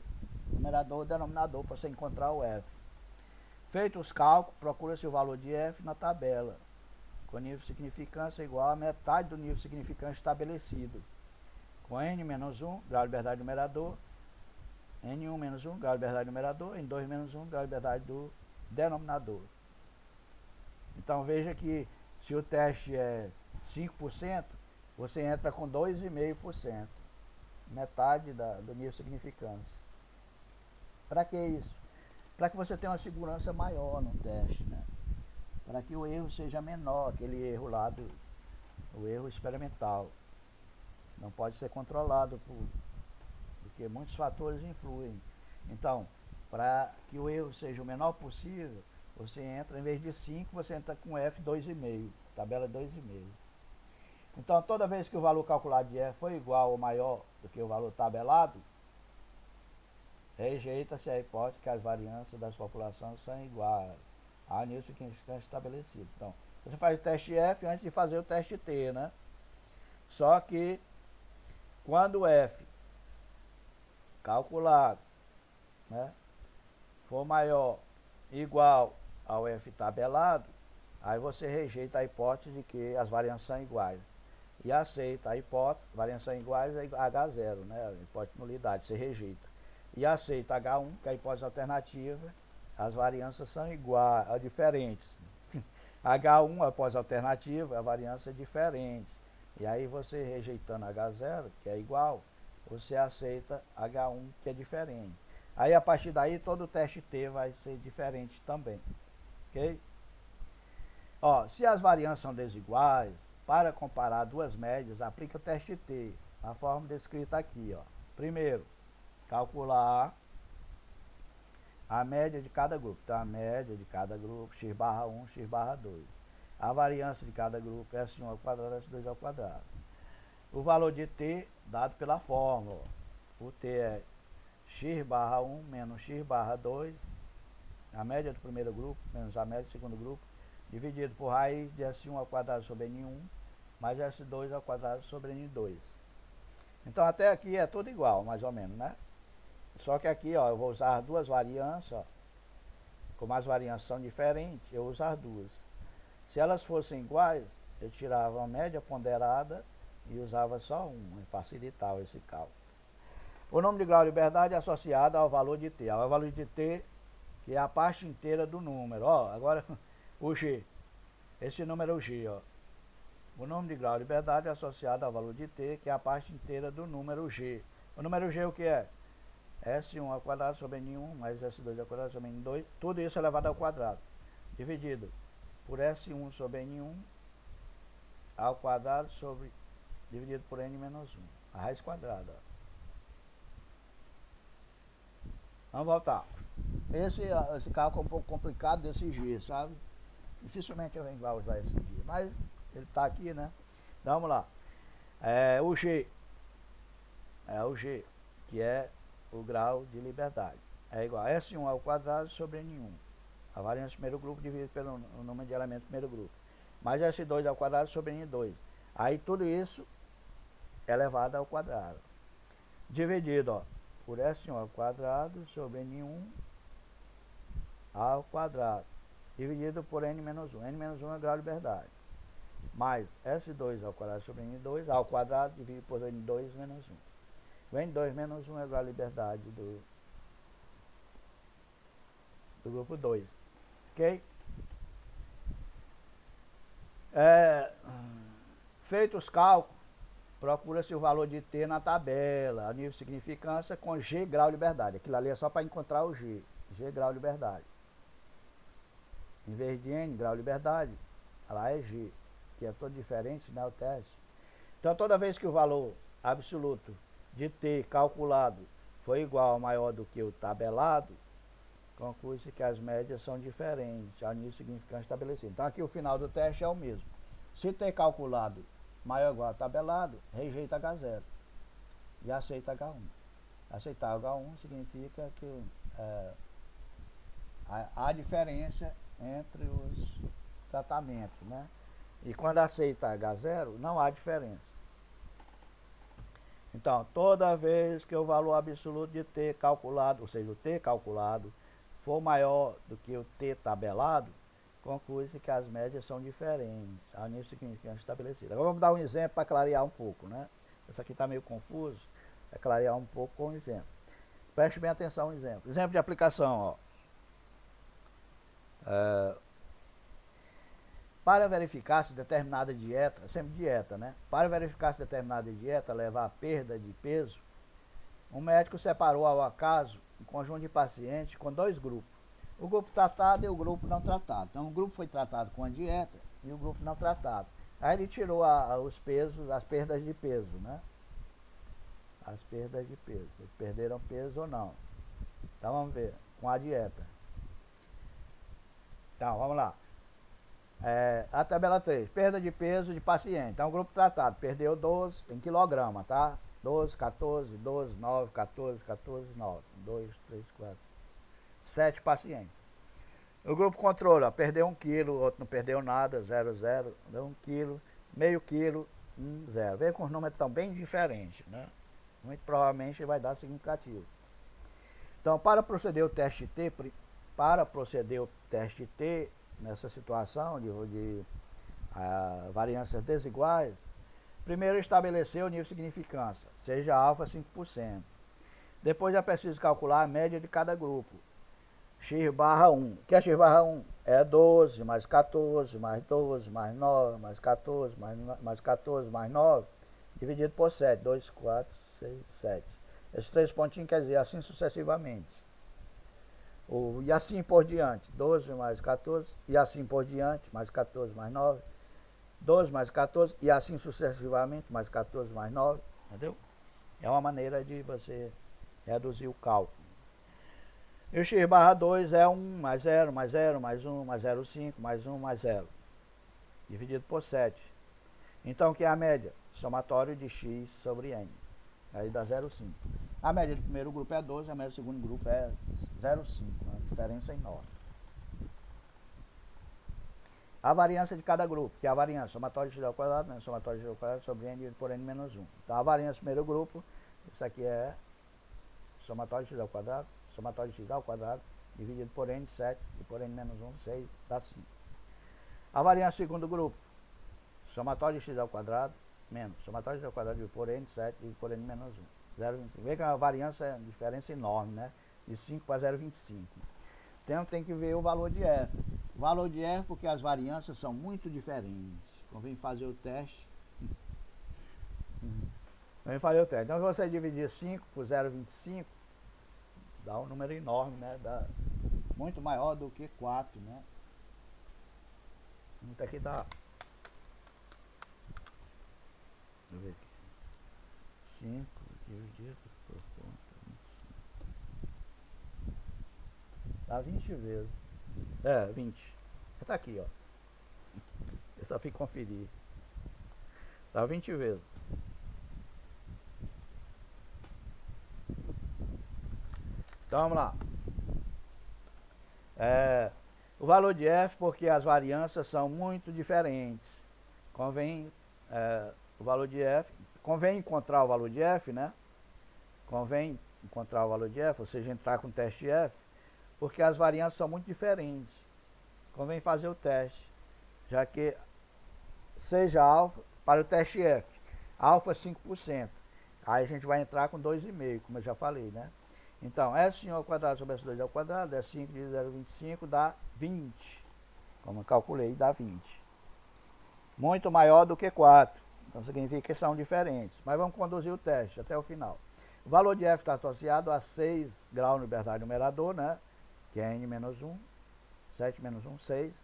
Numerador e denominador, para você encontrar o F. Feito os cálculos, procura-se o valor de F na tabela, com nível de significância igual a metade do nível de significância estabelecido. Com N menos 1, grau de liberdade do numerador, N1 menos 1, grau de liberdade do numerador, N2 menos 1, grau de liberdade do denominador. Então veja que se o teste é 5%, você entra com 2,5%, metade do nível de significância. Para que isso? Para que você tenha uma segurança maior no teste, né? Para que o erro seja menor, aquele erro lá o erro experimental. Não pode ser controlado porque muitos fatores influem. Então, para que o erro seja o menor possível, você entra, em vez de 5, você entra com F 2,5, tabela 2,5. Então, toda vez que o valor calculado de F for igual ou maior do que o valor tabelado, rejeita-se a hipótese que as variâncias das populações são iguais. Há nisso que está estabelecido. Então, você faz o teste F antes de fazer o teste T, né? Só que quando o F calculado, né, for maior igual ao F tabelado, aí você rejeita a hipótese de que as variâncias são iguais. E aceita a hipótese, variâncias são iguais é H0, né? A hipótese de nulidade, você rejeita. E aceita H1, que é a hipótese alternativa, as variâncias são iguais, diferentes. H1, a hipótese alternativa, a variância é diferente. E aí você rejeitando H0, que é igual, você aceita H1, que é diferente. Aí a partir daí todo o teste T vai ser diferente também. Ok? Ó, se as variâncias são desiguais, para comparar duas médias, aplica o teste T, a forma descrita aqui. Ó. Primeiro, calcular a média de cada grupo. Então, a média de cada grupo, x barra 1, x barra 2. A variância de cada grupo, S1 ao quadrado, S2 ao quadrado. O valor de T dado pela fórmula. Ó. O T é x barra 1 menos x barra 2, a média do primeiro grupo, menos a média do segundo grupo, dividido por raiz de S1 ao quadrado sobre N1, mais S2 ao quadrado sobre N2. Então até aqui é tudo igual, mais ou menos, né? Só que aqui, ó, eu vou usar duas variâncias, ó. Como as variâncias são diferentes, eu vou usar duas. Se elas fossem iguais, eu tirava a média ponderada e usava só uma, e facilitava esse cálculo. O número de grau de liberdade é associado ao valor de T. Ao valor de T, que é a parte inteira do número. Ó, agora o G. Esse número é o G, ó. O número de grau de liberdade é associado ao valor de T, que é a parte inteira do número G. O número G o que é? S1 ao quadrado sobre N1 mais S2 ao quadrado sobre N2. Tudo isso elevado ao quadrado. Dividido por S1 sobre N1 ao quadrado sobre... dividido por N menos 1. A raiz quadrada, ó. Vamos voltar. Esse cálculo é um pouco complicado desse G, sabe? Dificilmente eu venho usar esse G, mas ele está aqui, né? Então, vamos lá. O G, que é o grau de liberdade. É igual a S1 ao quadrado sobre N1. A variância do primeiro grupo dividido pelo número de elementos do primeiro grupo. Mais S2 ao quadrado sobre N2. Aí tudo isso elevado ao quadrado. Dividido, ó, por S1 ao quadrado sobre N1 ao quadrado, dividido por N menos 1. N menos 1 é o grau de liberdade. Mais S2 ao quadrado sobre N2 ao quadrado, dividido por N2 menos 1. O N2 menos 1 é o grau de liberdade do grupo 2. Ok? Feito os cálculos, procura-se o valor de T na tabela, a nível de significância, com G grau de liberdade. Aquilo ali é só para encontrar o G. G grau de liberdade. Em vez de N grau de liberdade, lá é G, que é todo diferente, né, o teste. Então toda vez que o valor absoluto de T calculado foi igual ou maior do que o tabelado, conclui-se que as médias são diferentes, ao nível significante estabelecido. Então aqui o final do teste é o mesmo. Se T calculado maior ou igual a tabelado, rejeita H0 e aceita H1. Aceitar H1 significa que há diferença entre os tratamentos, né? E quando aceita H0, não há diferença. Então, toda vez que o valor absoluto de T calculado, ou seja, o T calculado, for maior do que o T tabelado, conclui-se que as médias são diferentes, ao nível significante estabelecido. Agora vamos dar um exemplo para clarear um pouco, né? Isso aqui está meio confuso, é clarear um pouco com um exemplo. Preste bem atenção no exemplo. Exemplo de aplicação, ó. Para verificar se determinada dieta, sempre dieta, né? Para verificar se determinada dieta leva à perda de peso, um médico separou ao acaso um conjunto de pacientes com dois grupos. O grupo tratado e o grupo não tratado. Então o grupo foi tratado com a dieta e o grupo não tratado. Aí ele tirou os pesos, as perdas de peso, né? As perdas de peso. Eles perderam peso ou não. Então vamos ver, com a dieta. Então, vamos lá. A tabela 3, perda de peso de paciente. Então, o grupo tratado perdeu 12 em quilograma, tá? 12, 14, 12, 9, 14, 14, 9. 2, 3, 4, 7 pacientes. O grupo controle, ó, perdeu 1 quilo, o outro não perdeu nada, 0, 0, deu 1 quilo, meio quilo, 1, 0. Vê que os números estão bem diferentes, né? Muito provavelmente vai dar significativo. Então, para proceder o teste T, nessa situação de variâncias desiguais, primeiro estabelecer o nível de significância, seja alfa 5%. Depois é preciso calcular a média de cada grupo. X barra 1. O que é X barra 1? É 12 mais 14 mais 12 mais 9 mais 14 mais 14 mais 9 dividido por 7. 2, 4, 6, 7. Esses 3 pontinhos quer dizer assim sucessivamente. E assim por diante. 12 mais 14 e assim por diante. Mais 14 mais 9. 12 mais 14 e assim sucessivamente. Mais 14 mais 9. Entendeu? É uma maneira de você reduzir o cálculo. E o x barra 2 é 1 mais 0 mais 0 mais 1 mais 0,5 mais 1 mais 0. Dividido por 7. Então, o que é a média? Somatório de x sobre n. Aí dá 0,5. A média do primeiro grupo é 12, a média do segundo grupo é 0,5. Uma diferença enorme. A variância de cada grupo, que é a variância somatório de x ao quadrado, né? Somatório de x ao quadrado sobre n dividido por n menos 1. Então, a variância do primeiro grupo, isso aqui é somatório de x ao quadrado, somatório de x ao quadrado, dividido por n, 7, e por n menos 1, 6, dá 5. A variância do segundo grupo, somatório de x ao quadrado, menos somatório de x ao quadrado dividido por n, 7, dividido por n menos 1, 0,25. Vê que a variância é uma diferença enorme, né? De 5 para 0,25. Então tem que ver o valor de f. O valor de f porque as variâncias são muito diferentes. Convém fazer o teste. Convém fazer o teste. Então, se você dividir 5 por 0,25, dá um número enorme, né? Dá muito maior do que 4, né? Muito aqui dá. Deixa eu ver aqui. 5 dividido por conta 25. Dá 20 vezes. 20. Tá aqui, ó. Eu só fui conferir. Dá 20 vezes. Então vamos lá. O valor de f, porque as variâncias são muito diferentes. Convém o valor de f, convém encontrar o valor de f, né? Convém encontrar o valor de f, ou seja, entrar com o teste f, porque as variâncias são muito diferentes. Convém fazer o teste, já que seja alfa para o teste f, alfa 5%. Aí a gente vai entrar com 2,5, como eu já falei, né? Então, S1 ao quadrado sobre S2 ao quadrado, é 5 dividido 0,25 dá 20. Como eu calculei, dá 20. Muito maior do que 4. Então significa que são diferentes. Mas vamos conduzir o teste até o final. O valor de f está associado a 6 graus de liberdade no numerador, né? Que é n menos 1. 7 menos 1, 6.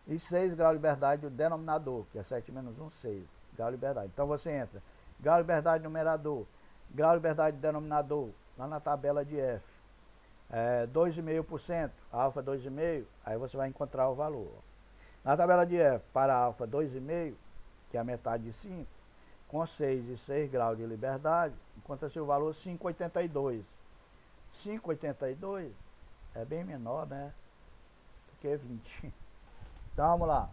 E 6 graus de liberdade no denominador, que é 7 menos 1, 6. Grau de liberdade. Então você entra grau de liberdade no numerador, grau de liberdade no denominador, lá na tabela de f. 2,5%, alfa 2,5%, aí você vai encontrar o valor. Na tabela de f, para alfa 2,5%, que é a metade de 5, com 6 e 6 graus de liberdade, encontra-se o valor 5,82. 5,82 é bem menor, né? Do que 20. Então vamos lá.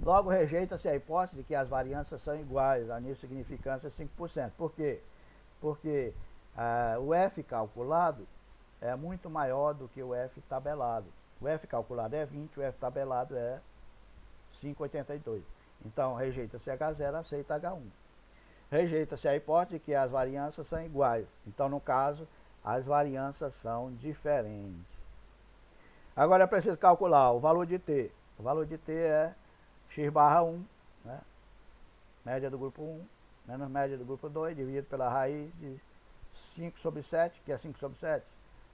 Logo rejeita-se a hipótese de que as variâncias são iguais, a nível de significância 5%. Por quê? Porque o f calculado é muito maior do que o f tabelado. O f calculado é 20, o f tabelado é 5,82. Então, rejeita-se H0, aceita H1. Rejeita-se a hipótese de que as variâncias são iguais. Então, no caso, as variâncias são diferentes. Agora é preciso calcular o valor de t. O valor de t é x barra 1, né? Média do grupo 1, menos média do grupo 2, dividido pela raiz de 5 sobre 7, que é 5 sobre 7.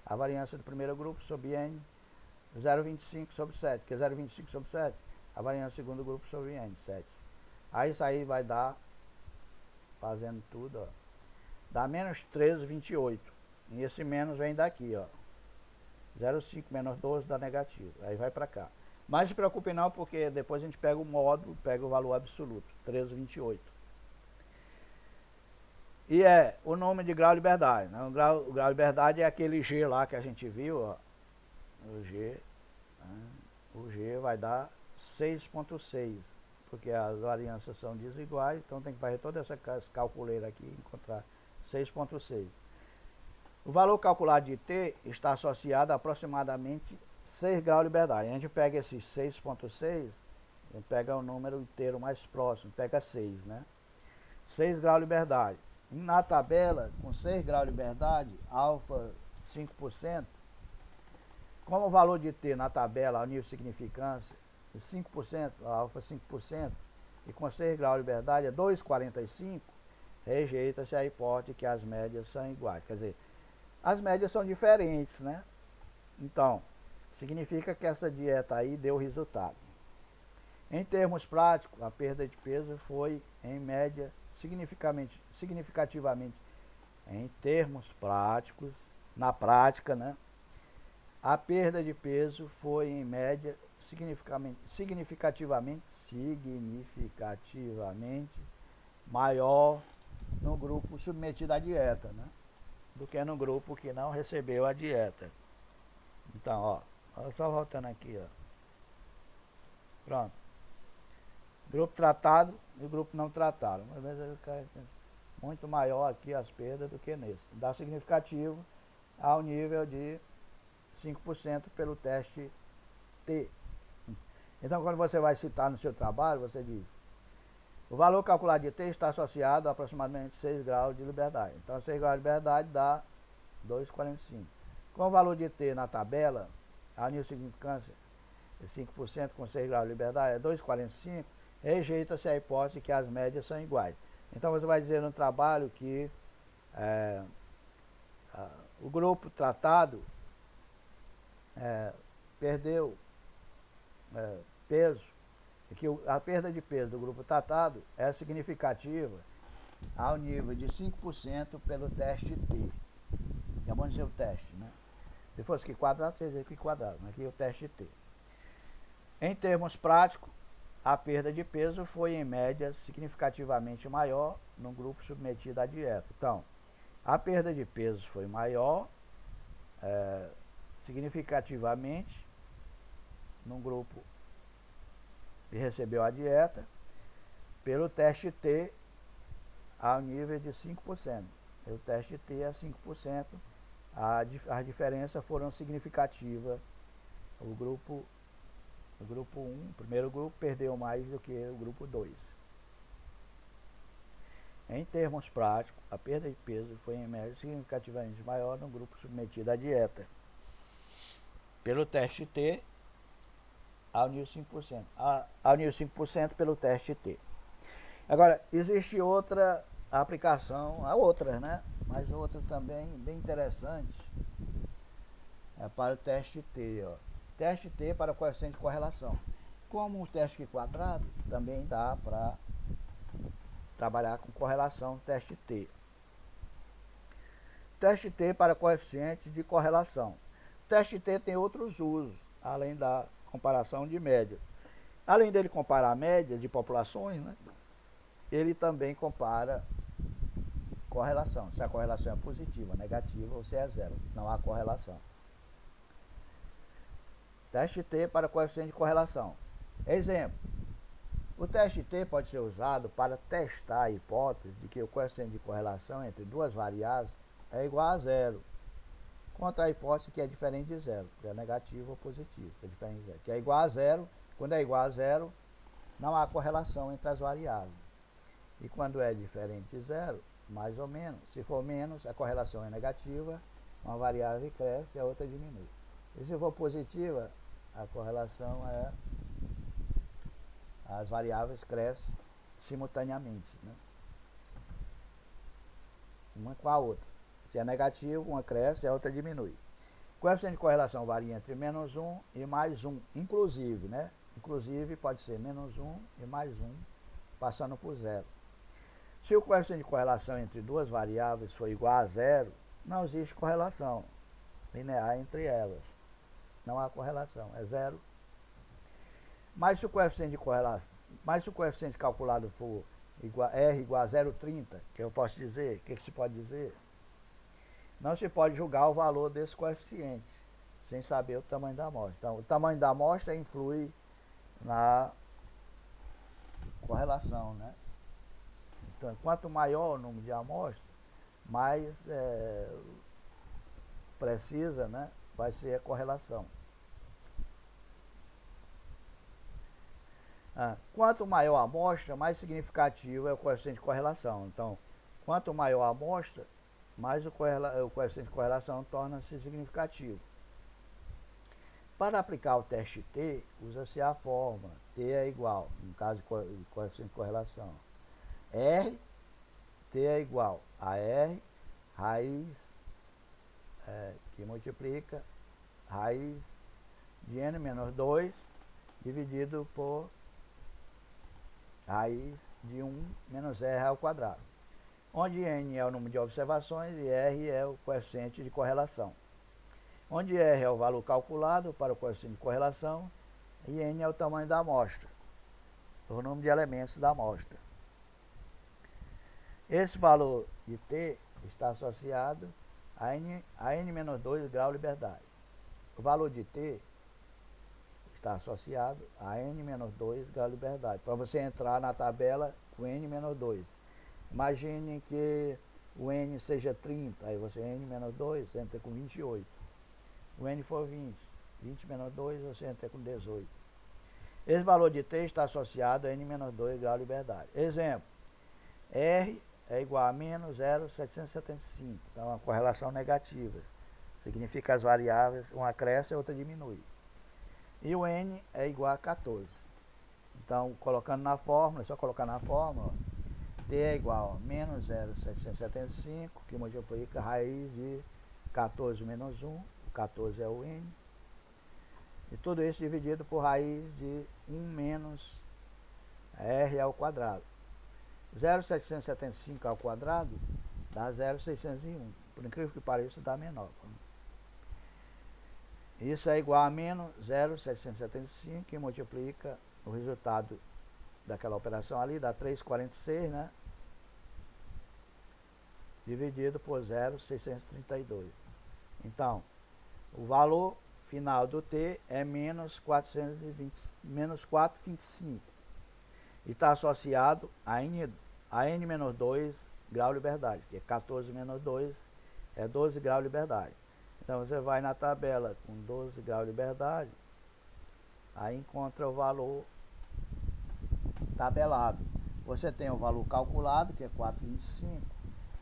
A variância do primeiro grupo sobre n, 0,25 sobre 7, que é 0,25 sobre 7. A variância do segundo grupo sobre n, 7. Aí isso aí vai dar, fazendo tudo, ó, dá menos 13,28. E esse menos vem daqui, ó. 0,5 menos 12 dá negativo. Aí vai para cá. Mas se preocupe não, porque depois a gente pega o módulo, pega o valor absoluto, 13,28. E é o nome de grau de liberdade, né? O grau de liberdade é aquele G lá que a gente viu, ó. O G, né? O G vai dar 6,6, porque as variâncias são desiguais, então tem que fazer toda essa calculeira aqui e encontrar 6,6. O valor calculado de T está associado a aproximadamente 6 graus de liberdade. A gente pega esses 6,6, a gente pega o número inteiro mais próximo, pega 6, né? 6 graus de liberdade. Na tabela, com 6 graus de liberdade, alfa 5%, como o valor de T na tabela, ao nível de significância, é 5%, alfa 5%, e com 6 graus de liberdade é 2,45, rejeita-se a hipótese que as médias são iguais. Quer dizer, as médias são diferentes, né? Então, significa que essa dieta aí deu resultado. Em termos práticos, a perda de peso foi, em média, significativamente, em termos práticos, na prática, né? A perda de peso foi, em média, significativamente maior no grupo submetido à dieta, né? Do que no grupo que não recebeu a dieta. Então, ó, só voltando aqui, ó. Pronto. Grupo tratado e grupo não tratado. Às vezes muito maior aqui as perdas do que nesse. Dá significativo ao nível de 5% pelo teste T. Então, quando você vai citar no seu trabalho, você diz: o valor calculado de T está associado a aproximadamente 6 graus de liberdade. Então, 6 graus de liberdade dá 2,45. Com o valor de T na tabela, a nível de significância, 5% com 6 graus de liberdade é 2,45, rejeita-se a hipótese que as médias são iguais. Então você vai dizer no trabalho que o grupo tratado perdeu peso, e que a perda de peso do grupo tratado é significativa ao nível de 5% pelo teste T. É bom dizer o teste, né? Se fosse aqui quadrado, você dizer aqui quadrado, mas aqui é o teste T. Em termos práticos, a perda de peso foi, em média, significativamente maior no grupo submetido à dieta. Então, a perda de peso foi maior, significativamente, no grupo que recebeu a dieta, pelo teste T ao nível de 5%. O teste T é 5%, as diferenças foram significativas. O grupo 1, o primeiro grupo, perdeu mais do que o grupo 2. Em termos práticos, a perda de peso foi, em média, significativamente maior no grupo submetido à dieta, pelo teste T, ao nível 5%. Ao nível 5% pelo teste T. Agora, existe outra aplicação, há outras, né? Mas outra também bem interessante, para o teste T, ó. Teste T para coeficiente de correlação. Como o teste quadrado, também dá para trabalhar com correlação, teste T. Teste T para coeficiente de correlação. Teste T tem outros usos, além da comparação de média. Além dele comparar média de populações, né, ele também compara correlação. Se a correlação é positiva, negativa ou se é zero. Não há correlação. Teste T para coeficiente de correlação. Exemplo: o teste T pode ser usado para testar a hipótese de que o coeficiente de correlação entre duas variáveis é igual a zero, contra a hipótese que é diferente de zero, que é negativo ou positivo, que é diferente de zero, que é igual a zero. Quando é igual a zero, não há correlação entre as variáveis. E quando é diferente de zero, mais ou menos. Se for menos, a correlação é negativa, uma variável cresce e a outra diminui. E se for positiva, a correlação é... as variáveis crescem simultaneamente, né? Uma com a outra. Se é negativo, uma cresce e a outra diminui. O coeficiente de correlação varia entre menos 1 e mais 1, inclusive, né? Inclusive pode ser menos 1 e mais 1, passando por zero. Se o coeficiente de correlação entre duas variáveis for igual a zero, não existe correlação linear entre elas. Não há correlação, é zero. Mas se o coeficiente calculado for R igual a 0,30, que eu posso dizer, o que se pode dizer? Não se pode julgar o valor desse coeficiente sem saber o tamanho da amostra. Então, o tamanho da amostra influi na correlação, né? Então, quanto maior o número de amostras, mais precisa, né, vai ser a correlação. Quanto maior a amostra, mais significativo é o coeficiente de correlação. Então, quanto maior a amostra, mais o coeficiente de correlação torna-se significativo. Para aplicar o teste T, usa-se a fórmula T é igual, no caso de coeficiente de correlação, R, T é igual a R, raiz, que multiplica raiz de n menos 2, dividido por raiz de 1 menos R ao quadrado, onde n é o número de observações e R é o coeficiente de correlação, onde R é o valor calculado para o coeficiente de correlação e n é o tamanho da amostra, o número de elementos da amostra. Esse valor de T está associado a n menos 2 grau de liberdade. O valor de T está associado a n menos 2 grau de liberdade. Para você entrar na tabela com n menos 2. Imagine que o n seja 30, aí você n menos 2, entra com 28. O n for 20, 20 menos 2, você entra com 18. Esse valor de T está associado a n menos 2 grau de liberdade. Exemplo, R é igual a menos 0,775, então é uma correlação negativa. Significa que as variáveis, uma cresce e a outra diminui. E o n é igual a 14. Então, colocando na fórmula, é só colocar na fórmula, ó, T é igual a menos 0,775, que multiplica a raiz de 14 menos 1, 14 é o n, e tudo isso dividido por raiz de 1 menos R ao quadrado. 0,775 ao quadrado dá 0,601. Por incrível que pareça, dá menor. Isso é igual a menos 0,775, que multiplica o resultado daquela operação ali, dá 3,46, né? Dividido por 0,632. Então, o valor final do T é menos 4,25. E está associado a n menos 2 grau de liberdade, que é 14 menos 2 é 12 graus de liberdade. Então você vai na tabela com 12 graus de liberdade, aí encontra o valor tabelado. Você tem o valor calculado, que é 4,25,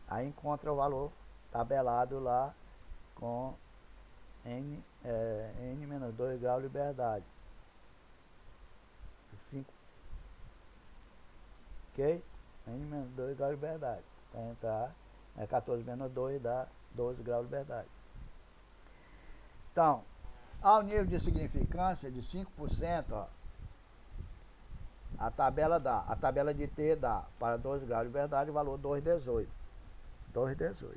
aí encontra o valor tabelado lá com n menos 2 graus de liberdade. 5. Ok? N menos 2 graus de liberdade. Para entrar, 14 menos 2 dá 12 graus de liberdade. Então, ao nível de significância de 5%, ó, a tabela de T dá para 12 graus de liberdade o valor 2,18. 2,18.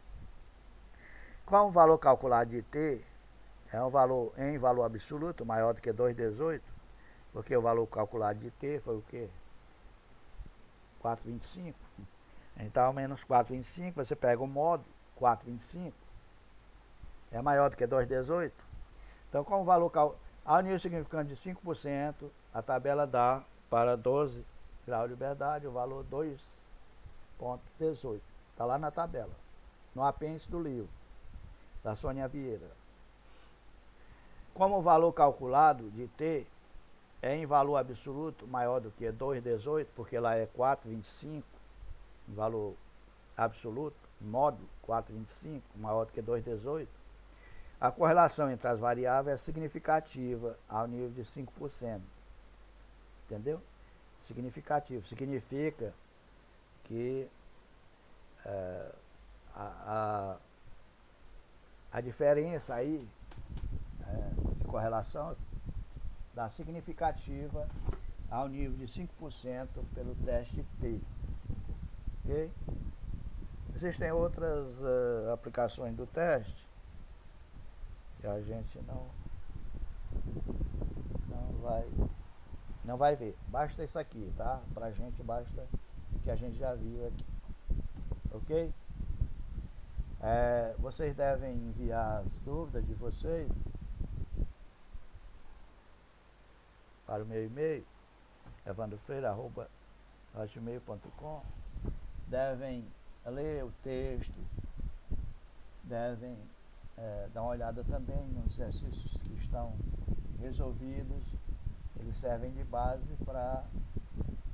Como o valor calculado de T é um valor em valor absoluto maior do que 2,18, porque o valor calculado de T foi o quê? 4,25. Então, menos 4,25, você pega o módulo 4,25, é maior do que 2,18. Então, com o valor ao nível significante de 5%, a tabela dá para 12 graus de liberdade o valor 2,18. Está lá na tabela, no apêndice do livro, da Sônia Vieira. Como o valor calculado de T é em valor absoluto maior do que 2,18, porque lá é 4,25, valor absoluto, módulo 4,25, maior do que 2,18, a correlação entre as variáveis é significativa ao nível de 5%. Entendeu? Significativo. Significa que a diferença aí de correlação dá significativa ao nível de 5% pelo teste T. Ok? Existem outras aplicações do teste que a gente não vai ver. Basta isso aqui, tá? Pra gente basta que a gente já viu aqui. Ok? Vocês devem enviar as dúvidas de vocês para o meu e-mail, evandrofreira@hotmail.com. Devem ler o texto, devem dar uma olhada também nos exercícios que estão resolvidos. Eles servem de base para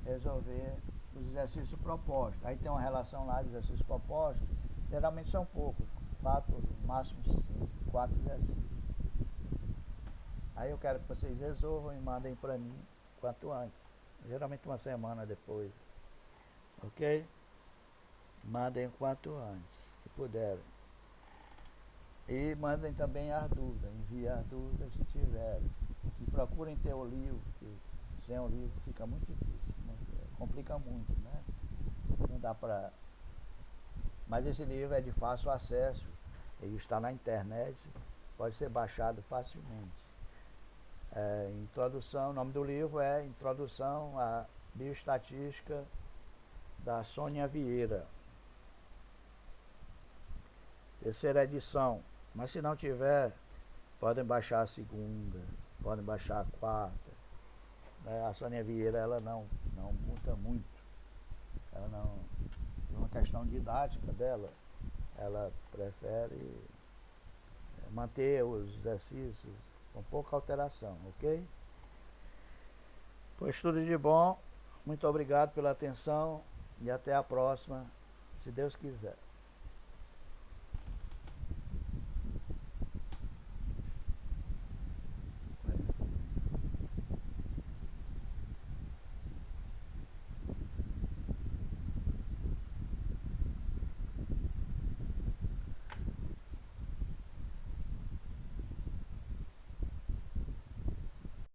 resolver os exercícios propostos. Aí tem uma relação lá de exercícios propostos, geralmente são poucos, 4, máximo 5, 4 exercícios. Aí eu quero que vocês resolvam e mandem para mim quanto antes, geralmente uma semana depois, ok? Mandem o quanto antes, que puderem. E mandem também as dúvidas, enviem as dúvidas se tiverem. E procurem ter o livro, que sem o livro fica muito difícil, complica muito, né? Não dá para... Mas esse livro é de fácil acesso, ele está na internet, pode ser baixado facilmente. Introdução, o nome do livro é Introdução à Bioestatística, da Sônia Vieira. Terceira edição. Mas se não tiver, podem baixar a segunda, podem baixar a quarta. A Sônia Vieira, ela não muda muito. Ela não... É uma questão didática dela. Ela prefere manter os exercícios com pouca alteração, ok? Pois tudo de bom. Muito obrigado pela atenção e até a próxima, se Deus quiser.